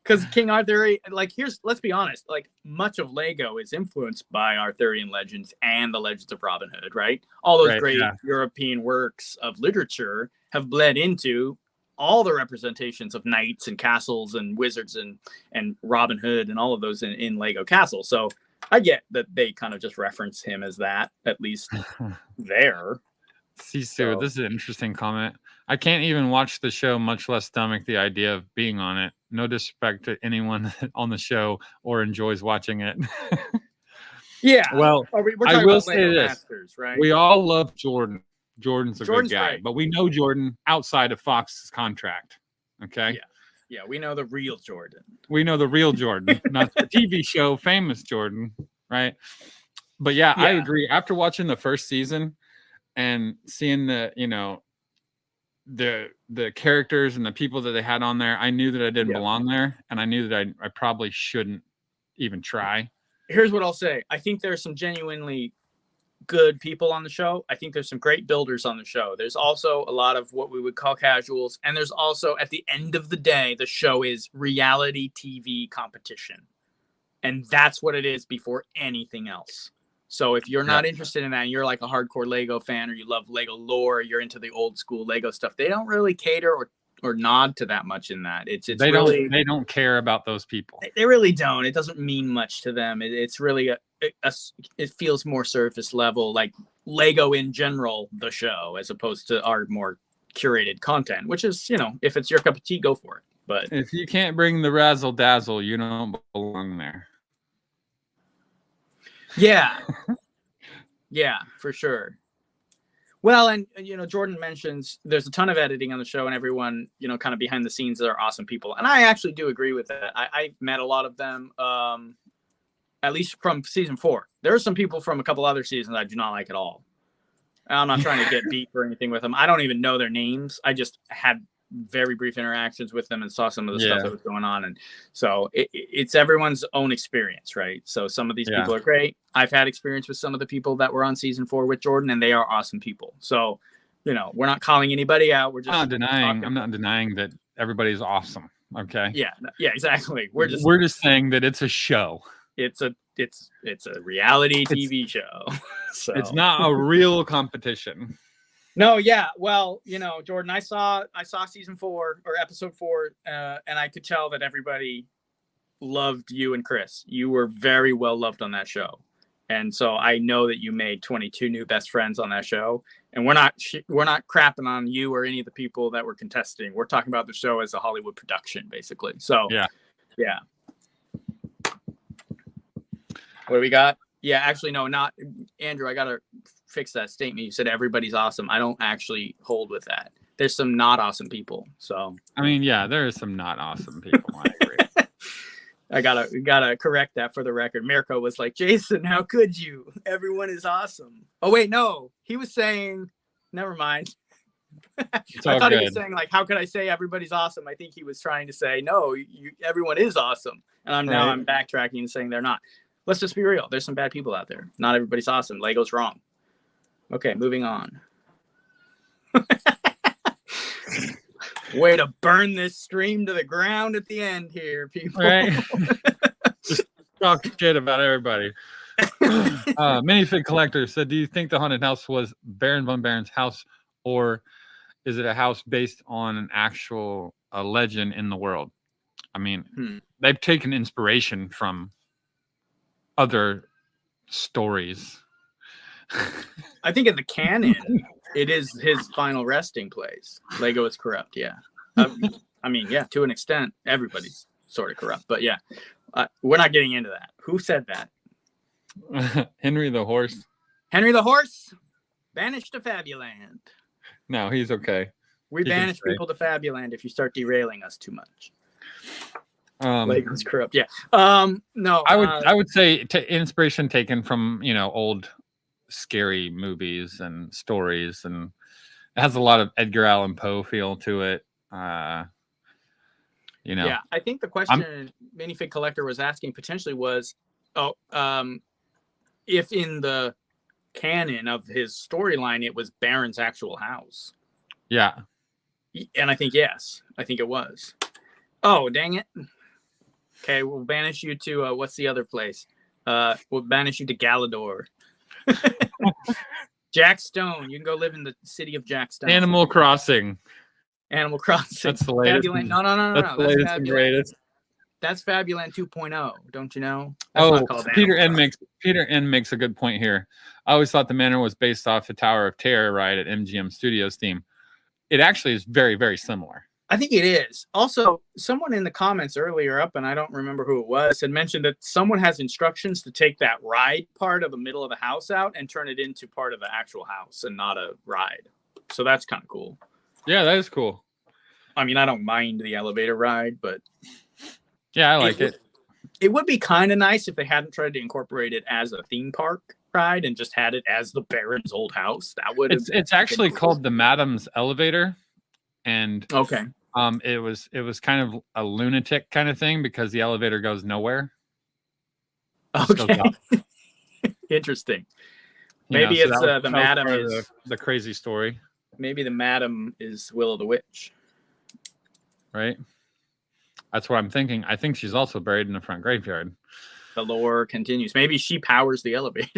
Because King Arthur, like, let's be honest, like, much of Lego is influenced by Arthurian legends and the legends of Robin Hood, right? All those great European works of literature have bled into all the representations of knights and castles and wizards and Robin Hood and all of those in Lego Castle. So I get that they kind of just reference him as that, at least there. Sisu, this is an interesting comment. I can't even watch the show, much less stomach the idea of being on it. No disrespect to anyone on the show or enjoys watching it. Yeah. Well, I will say this. Masters, right? We all love Jordan. Jordan's a good guy, great. But we know Jordan outside of Fox's contract. Okay. Yeah. We know the real Jordan. We know the real Jordan, not the TV show famous Jordan, right? But yeah, I agree. After watching the first season and seeing the the characters and the people that they had on there, I knew that I didn't belong there, and I knew that I probably shouldn't even try. Here's what I'll say. I think there's some genuinely good people on the show. I think there's some great builders on the show. There's also a lot of what we would call casuals. And there's also, at the end of the day, the show is reality TV competition. And that's what it is before anything else. So if you're not interested in that, and you're like a hardcore Lego fan, or you love Lego lore, you're into the old school Lego stuff, they don't really cater or nod to that much in that. They don't care about those people. They really don't. It doesn't mean much to them. It's really it feels more surface level, like Lego in general, the show, as opposed to our more curated content, which is, if it's your cup of tea, go for it. But if you can't bring the razzle dazzle, you don't belong there. Yeah. Yeah, for sure. Well, and Jordan mentions there's a ton of editing on the show, and everyone, kind of behind the scenes are awesome people. And I actually do agree with that. I've met a lot of them, at least from season 4. There are some people from a couple other seasons I do not like at all. I'm not trying to get beat or anything with them. I don't even know their names. I just had very brief interactions with them and saw some of the stuff that was going on. And so it's everyone's own experience, right? So some of these people are great. I've had experience with some of the people that were on season 4 with Jordan, and they are awesome people. So, we're not calling anybody out. We're just I'm not denying that everybody's awesome. Okay. Yeah, exactly. We're just saying that it's a show. It's a reality TV show. So it's not a real competition. No, yeah. Well, Jordan, I saw season 4 or episode 4, and I could tell that everybody loved you and Chris. You were very well loved on that show. And so I know that you made 22 new best friends on that show. And we're not crapping on you or any of the people that were contesting. We're talking about the show as a Hollywood production, basically. So yeah. What do we got? Yeah, actually, no, not Andrew. I got to fix that statement. You said everybody's awesome. I don't actually hold with that. There's some not awesome people. So I mean, yeah, there are some not awesome people. I agree. I gotta correct that for the record. Mirko was like, Jason, how could you? Everyone is awesome. Oh wait, no, he was saying, never mind. I thought he was saying, like, how could I say everybody's awesome? I think he was trying to say, no, everyone is awesome. And I'm backtracking and saying they're not. Let's just be real. There's some bad people out there. Not everybody's awesome. Lego's wrong. Okay, moving on. Way to burn this stream to the ground at the end here, people. Right. Just talk shit about everybody. Minifig Collector said, do you think the haunted house was Baron von Barron's house, or is it a house based on an actual legend in the world? I mean, they've taken inspiration from other stories. I think in the canon, it is his final resting place. Lego is corrupt, yeah. I mean, yeah, to an extent, everybody's sort of corrupt. But yeah, we're not getting into that. Who said that? Henry the horse. Henry the horse? Banished to Fabuland. No, he's okay. We banish people to Fabuland if you start derailing us too much. Lego's corrupt. Yeah. No. I would say inspiration taken from old scary movies and stories, and it has a lot of Edgar Allan Poe feel to it. Yeah, I think the question Minifig Collector was asking potentially was, if in the canon of his storyline it was Barron's actual house. Yeah. And I think yes. I think it was. Oh, dang it. Okay, we'll banish you to what's the other place? We'll banish you to Galador. Jack Stone. You can go live in the city of Jack Stone. Animal Crossing. Animal Crossing. That's the latest. Fabuland. No. That's the latest and greatest. That's Fabuland 2.0. Don't you know? That's Peter N makes a good point here. I always thought the manor was based off the Tower of Terror ride at MGM Studios theme. It actually is very, very similar. I think it is. Also, someone in the comments earlier up, and I don't remember who it was, had mentioned that someone has instructions to take that ride part of the middle of the house out and turn it into part of the actual house and not a ride. So that's kind of cool. Yeah, that is cool. I mean, I don't mind the elevator ride, but yeah, I like it. It would be kind of nice if they hadn't tried to incorporate it as a theme park ride and just had it as the Baron's old house. That would. It's actually called the Madam's Elevator. and Okay. it was kind of a lunatic kind of thing because the elevator goes nowhere. It just goes Okay. up. Interesting. You know, Maybe so it's that was the part madam of is the crazy story, maybe the madam is Willow the Witch. right? That's what I'm thinking. I think she's also buried in the front graveyard. The lore continues. Maybe she powers the elevator.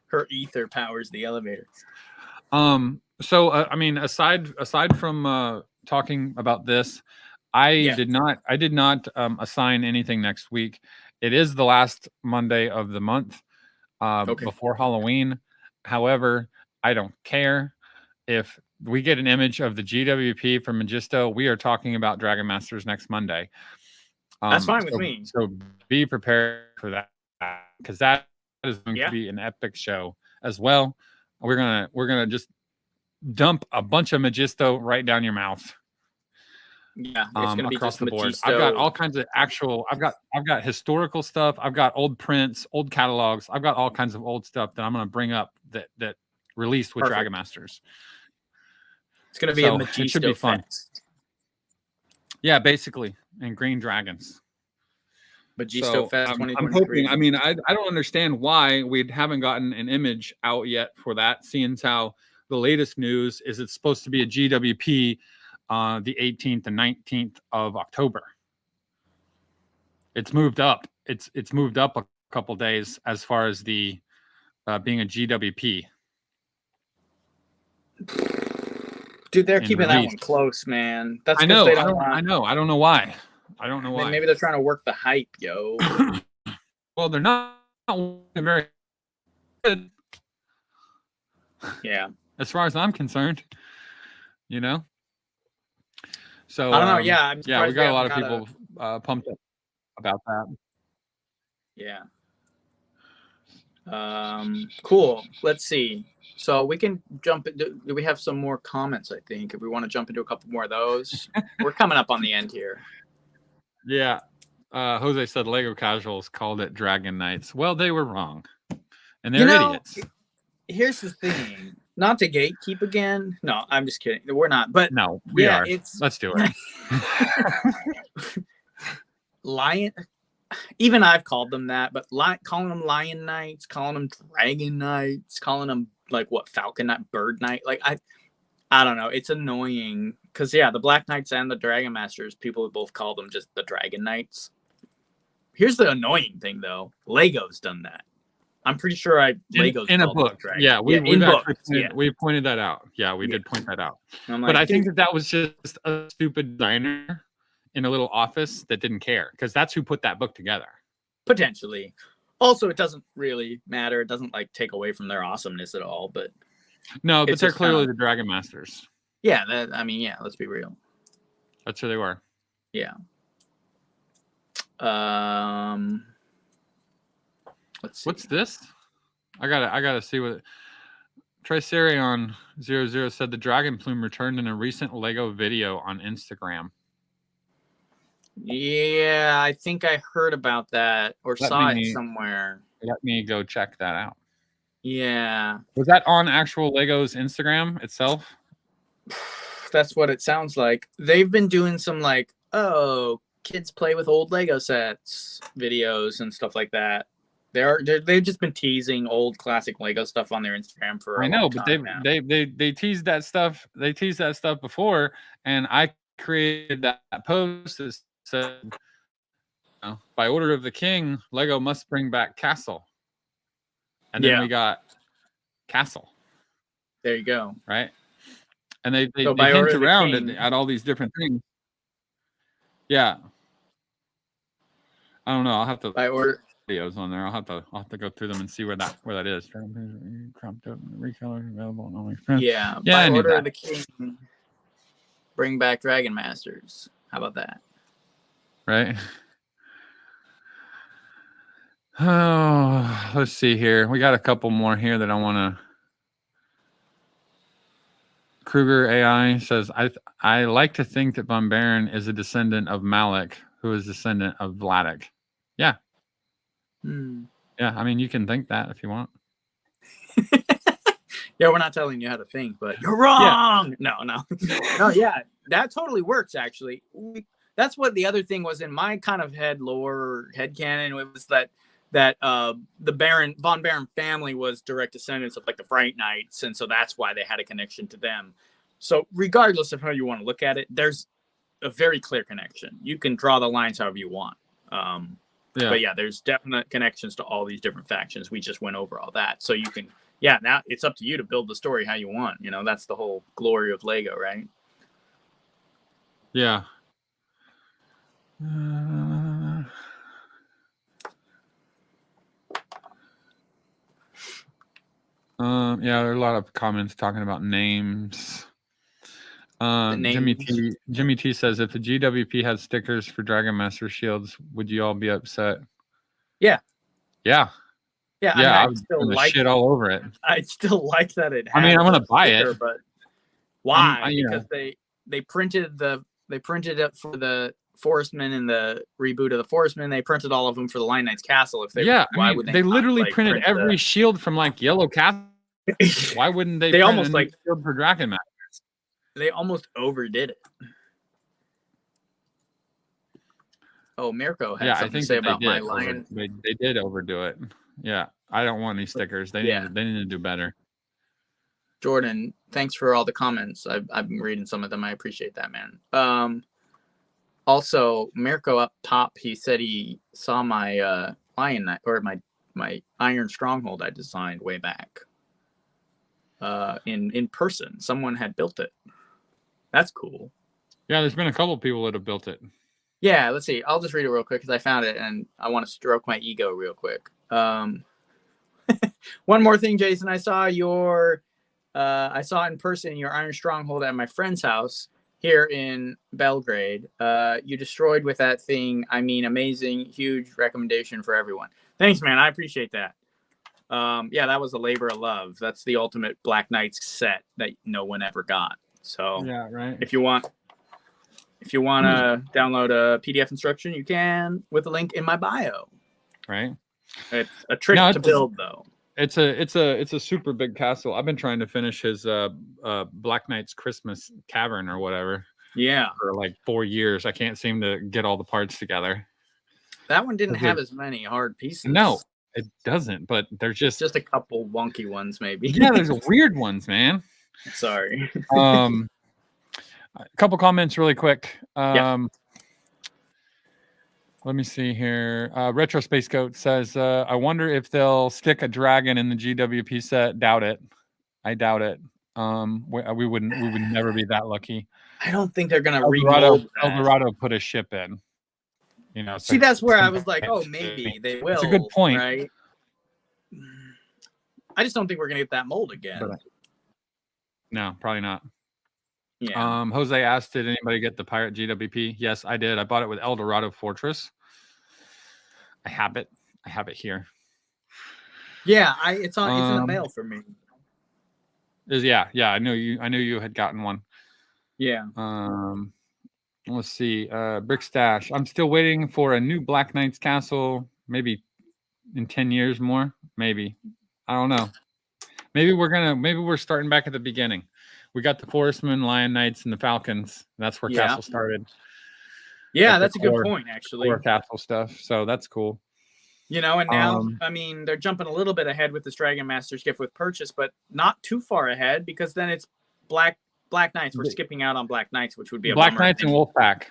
Her ether powers the elevator. So I mean, aside from talking about this, I did not assign anything next week. It is the last Monday of the month before Halloween. However, I don't care if we get an image of the GWP from Magisto. We are talking about Dragon Masters next Monday. That's fine with me. So be prepared for that, because that is going to be an epic show as well. We're gonna just dump a bunch of Magisto right down your mouth. Yeah, it's gonna be across just the board. Magisto. I've got all kinds of I've got historical stuff. I've got old prints, old catalogs. I've got all kinds of old stuff that I'm going to bring up that released with Dragon Masters. It's going to be a Magisto it should be fun. fest. Yeah, basically, and green dragons. Magisto Fest 2023. I'm hoping. I mean, I don't understand why we haven't gotten an image out yet for that, seeing how the latest news is it's supposed to be a GWP the 18th and 19th of October. It's moved up. It's moved up a couple days as far as the being a GWP. Dude, they're keeping that one close, man. That's I know. I know. I don't know why. I don't know why. Maybe they're trying to work the hype, yo. Well, they're not very good. Yeah. As far as I'm concerned, you know. So I don't know. Yeah, we got a lot of people pumped up about that. Yeah. Cool. Let's see. So we can jump into. Do we have some more comments? I think if we want to jump into a couple more of those, we're coming up on the end here. Yeah. Jose said Lego Casuals called it Dragon Knights. Well, they were wrong, and they're idiots. Here's the thing. Not to gatekeep again. No, I'm just kidding. We're not. But no, we are. Let's do it. Lion. Even I've called them that, but calling them Lion Knights, calling them Dragon Knights, calling them like what Falcon Knight, Bird Knight. Like I don't know. It's annoying because the Black Knights and the Dragon Masters, people both call them just the Dragon Knights. Here's the annoying thing though. Lego's done that. I'm pretty sure Lego's in a book. Yeah, we've pointed that out. Yeah, we did point that out. But I think that was just a stupid designer in a little office that didn't care, because that's who put that book together. Potentially. Also, it doesn't really matter. It doesn't like take away from their awesomeness at all. But no, but they're clearly the Dragon Masters. Yeah, let's be real. That's who they were. Yeah. Let's see. What's this? I gotta see what Tricerion 00 said. The dragon plume returned in a recent Lego video on Instagram. Yeah, I think I heard about that or saw it somewhere. Let me go check that out. Yeah. Was that on actual Lego's Instagram itself? That's what it sounds like. They've been doing some like, kids play with old Lego sets videos and stuff like that. They've just been teasing old classic Lego stuff on their Instagram for a long time now. They teased that stuff. They teased that stuff before, and I created that post that said, by order of the king, Lego must bring back Castle. And then we got Castle. There you go. Right? And they hint around at all these different things. Yeah. I don't know. I'll have to by order videos on there. I'll have to go through them and see where that is. Cropped up, recolor available on all my friends. Yeah. By order of the king, bring back Dragon Masters. How about that? Right. Oh, let's see here. We got a couple more here that I want to. Kruger AI says, I like to think that Von Barron is a descendant of Malik, who is descendant of Vladik. Yeah. Yeah, I mean, you can think that if you want. Yeah, we're not telling you how to think, but you're wrong. Yeah. No. No, yeah, that totally works, actually. That's what the other thing was in my kind of head canon. It was that the von Barron family was direct descendants of like the Fright Knights, and so that's why they had a connection to them. So regardless of how you want to look at it, there's a very clear connection. You can draw the lines however you want. But yeah, there's definite connections to all these different factions. We just went over all that. So you can, now it's up to you to build the story how you want. You know, that's the whole glory of Lego, right? Yeah. Yeah, there are a lot of comments talking about names. Jimmy T says, if the GWP had stickers for Dragon Master shields, would you all be upset? Yeah. Yeah. Yeah. I mean, I'd still like shit all over it. I'd still like that it had. I mean, I'm gonna buy it, but why? Because they printed it for the Forestman in the reboot of the Forestman. They printed all of them for the Lion Knight's Castle. If they would they literally printed every shield from like Yellow Castle. Why wouldn't they? They almost like shield for Dragon Master. They almost overdid it. Oh, Mirko had something to say about my lion. They did overdo it. Yeah, I don't want any stickers. They need to do better. Jordan, thanks for all the comments. I've been reading some of them. I appreciate that, man. Also, Mirko up top, he said he saw my lion or my iron stronghold I designed way back. In person, someone had built it. That's cool. Yeah, there's been a couple people that have built it. Yeah, let's see. I'll just read it real quick because I found it and I want to stroke my ego real quick. One more thing, Jason. I saw in person your iron stronghold at my friend's house here in Belgrade. You destroyed with that thing. I mean, amazing, huge recommendation for everyone. Thanks, man. I appreciate that. Yeah, that was a labor of love. That's the ultimate Black Knights set that no one ever got. So yeah, right. If you want to download a PDF instruction, you can with a link in my bio. Right. It's a trick to build, though. It's a super big castle. I've been trying to finish his Black Knight's Christmas Cavern or whatever. Yeah. For like 4 years. I can't seem to get all the parts together. That one didn't have as many hard pieces. No, it doesn't, but there's just a couple wonky ones, maybe. Yeah, there's weird ones, man. Sorry. A couple comments really quick. Let me see here. Retro Space Goat says, I wonder if they'll stick a dragon in the GWP set. Doubt it. I doubt it. We would never be that lucky. I don't think they're gonna remold that. Eldorado put a ship in. You know, see, that's where I was like, oh, maybe they will. It's a good point, right? I just don't think we're gonna get that mold again. No, probably not. Yeah. Jose asked, did anybody get the Pirate GWP? Yes, I did. I bought it with Eldorado Fortress. I have it here. Yeah, it's in the mail for me. Yeah. I knew you had gotten one. Yeah. Let's see. Brick Stash. I'm still waiting for a new Black Knight's Castle. Maybe in 10 years more. Maybe. I don't know. Maybe we're starting back at the beginning. We got the Forestmen, Lion Knights, and the Falcons. That's where Castle started. Yeah, that's a good point, actually. Core Castle stuff. So that's cool. You know, and now, I mean, they're jumping a little bit ahead with this Dragon Master's Gift with Purchase, but not too far ahead because then it's Black Knights. We're skipping out on Black Knights, which would be a Black Knights and Wolfpack.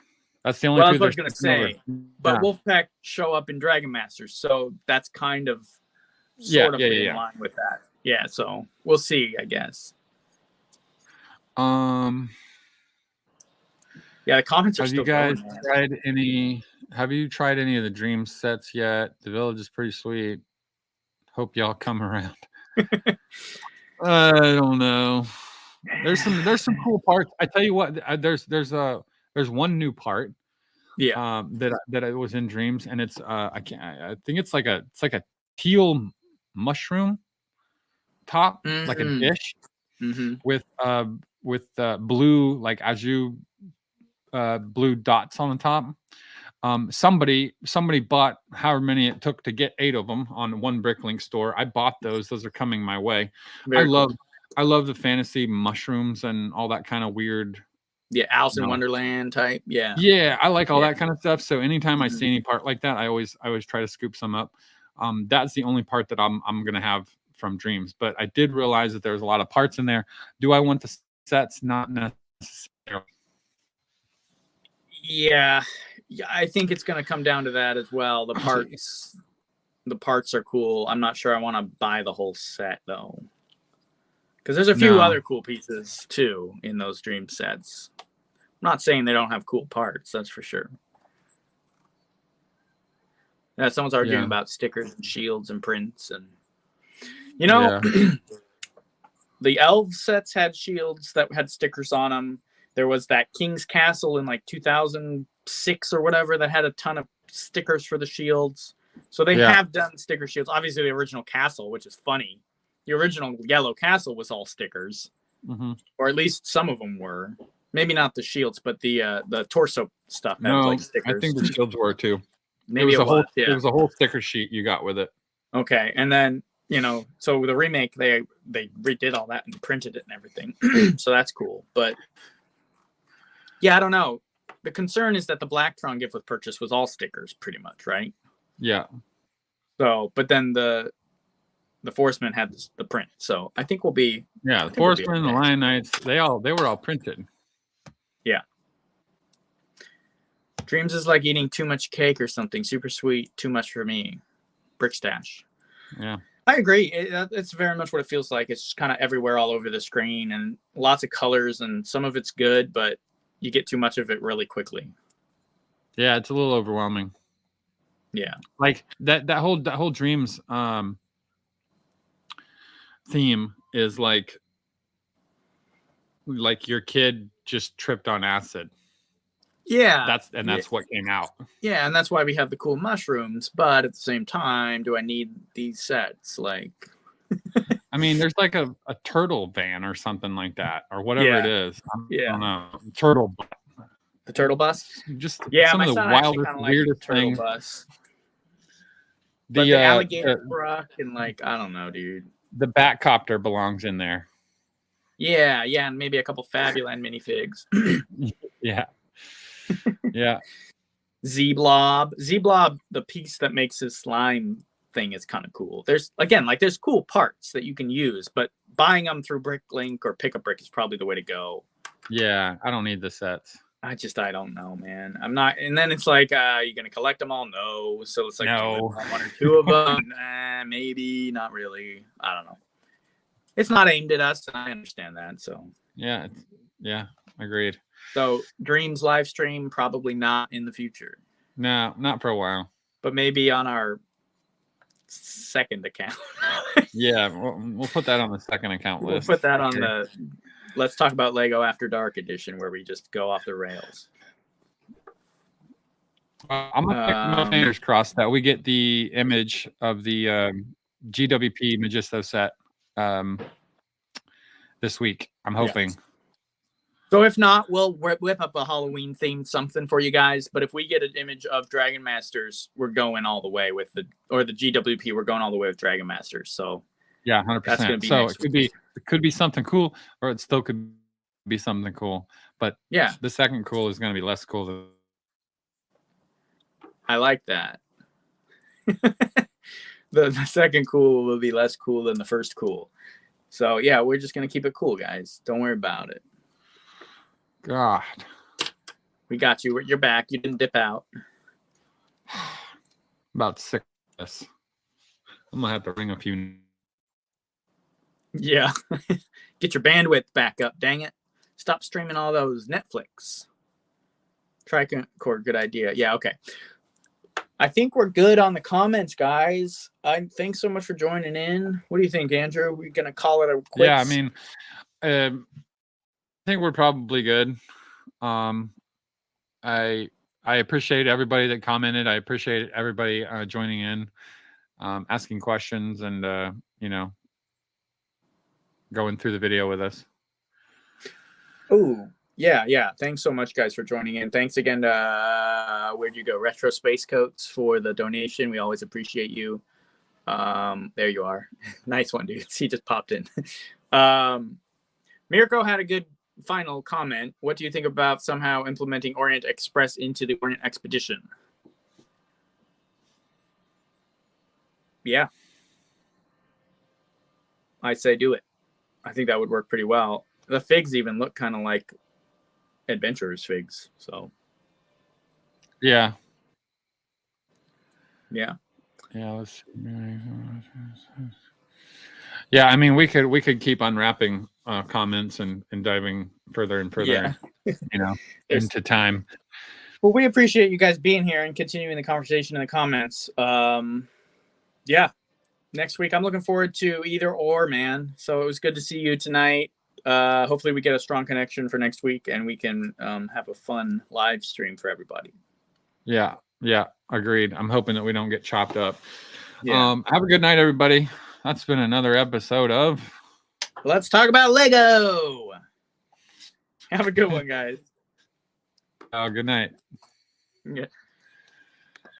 That's the only two. That's what I was going to say. But Wolfpack show up in Dragon Masters, so that's kind of sort of in line with that. Yeah, so we'll see, I guess. Yeah, the comments are still Have you tried any of the Dream sets yet? The village is pretty sweet. Hope y'all come around. I don't know. There's some cool parts. I tell you what, there's one new part. Yeah. That I was in Dreams, and it's I think it's like a teal mushroom top, like a dish, with blue, like azure blue dots on the top. Somebody bought however many it took to get 8 of them on one Bricklink store. I bought those. Those are coming my way. I love I love the fantasy mushrooms and all that kind of weird. Yeah, Alice in Wonderland type. Yeah. Yeah, I like all that kind of stuff. So anytime I see Mhm. any part like that, I always try to scoop some up. That's the only part that I'm gonna have from Dreams. But I did realize that there's a lot of parts in there. Do I want the sets? Not necessarily. Yeah, I think it's going to come down to that as well. The parts are cool. I'm not sure I want to buy the whole set though, because there's a few other cool pieces too in those Dream sets. I'm not saying they don't have cool parts, that's for sure. Yeah, someone's arguing about stickers and shields and prints, and the elf sets had shields that had stickers on them. There was that King's Castle in like 2006 or whatever that had a ton of stickers for the shields. So they have done sticker shields. Obviously, the original castle, which is funny. The original yellow castle was all stickers, or at least some of them were. Maybe not the shields, but the torso stuff had like stickers. I think the shields were too. Maybe it was a whole sticker sheet you got with it. Okay, and then so the remake they redid all that and printed it and everything, so that's cool. But yeah, I don't know. The concern is that the Blacktron gift with purchase was all stickers, pretty much, right? Yeah. So, but then the Forcemen had the print, so I think we'll be. Yeah, the Forcemen, the Lion Knights, they were all printed. Yeah. Dreams is like eating too much cake or something. Super sweet, too much for me. Brickstash. Yeah. I agree. It's very much what it feels like. It's just kind of everywhere, all over the screen, and lots of colors, and some of it's good, but you get too much of it really quickly. Yeah, it's a little overwhelming. Yeah, like that whole Dreams theme is like your kid just tripped on acid. Yeah, that's what came out. Yeah, and that's why we have the cool mushrooms. But at the same time, do I need these sets? Like, I mean, there's like a turtle van or something like that, or whatever it is. I don't know. Turtle. The turtle bus. Just some of the wildest, weirdest turtle things. Bus. The alligator truck and like I don't know, dude. The Batcopter belongs in there. Yeah, and maybe a couple Fabuland minifigs. Yeah. Yeah. Z-Blob, the piece that makes his slime thing is kind of cool. There's cool parts that you can use, but buying them through Bricklink or Pick a Brick is probably the way to go. Yeah, I don't need the sets. I don't know, man. I'm not. And then it's like, you gonna collect them all? No. So it's like one or two of them. Maybe not really. I don't know. It's not aimed at us, and I understand that. So yeah, agreed. So Dreams live stream probably not in the future. No, not for a while. But maybe on our second account. Yeah, we'll put that on the second account list. We'll put that on the Let's Talk About Lego After Dark edition, where we just go off the rails. I'm gonna keep my fingers crossed that we get the image of the GWP Magisto set this week. I'm hoping. Yes. So if not, we'll whip up a Halloween themed something for you guys. But if we get an image of Dragon Masters, we're going all the way with the GWP. We're going all the way with Dragon Masters. So yeah, 100%. So it could be something cool, or it still could be something cool. But yeah, the second cool is going to be less cool than. I like that. the second cool will be less cool than the first cool. So yeah, we're just going to keep it cool, guys. Don't worry about it. God. We got you. You're back. You didn't dip out. About sick of this. I'm going to have to ring a few. Yeah. Get your bandwidth back up, dang it. Stop streaming all those Netflix. Tricord, good idea. Yeah, okay. I think we're good on the comments, guys. Thanks so much for joining in. What do you think, Andrew? We're going to call it a quits? Yeah, I mean, I think we're probably good. I appreciate everybody that commented. I appreciate everybody joining in, asking questions, and going through the video with us. Oh, yeah. Thanks so much, guys, for joining in. Thanks again to where'd you go? Retro Space Coats for the donation. We always appreciate you. There you are. Nice one, dude. He just popped in. Mirko had a good final comment. What do you think about somehow implementing Orient Express into the Orient Expedition? Yeah. I say do it. I think that would work pretty well. The figs even look kind of like adventurers figs. So Yeah. Yeah. Yeah, I mean, we could keep unwrapping comments and diving further and further, into time. Well, we appreciate you guys being here and continuing the conversation in the comments. Yeah, next week I'm looking forward to either or, man. So it was good to see you tonight. Hopefully we get a strong connection for next week and we can have a fun live stream for everybody. Yeah, agreed. I'm hoping that we don't get chopped up. Yeah. Have a good night, everybody. That's been another episode of Let's Talk About Lego. Have a good one, guys. Good night. Yeah.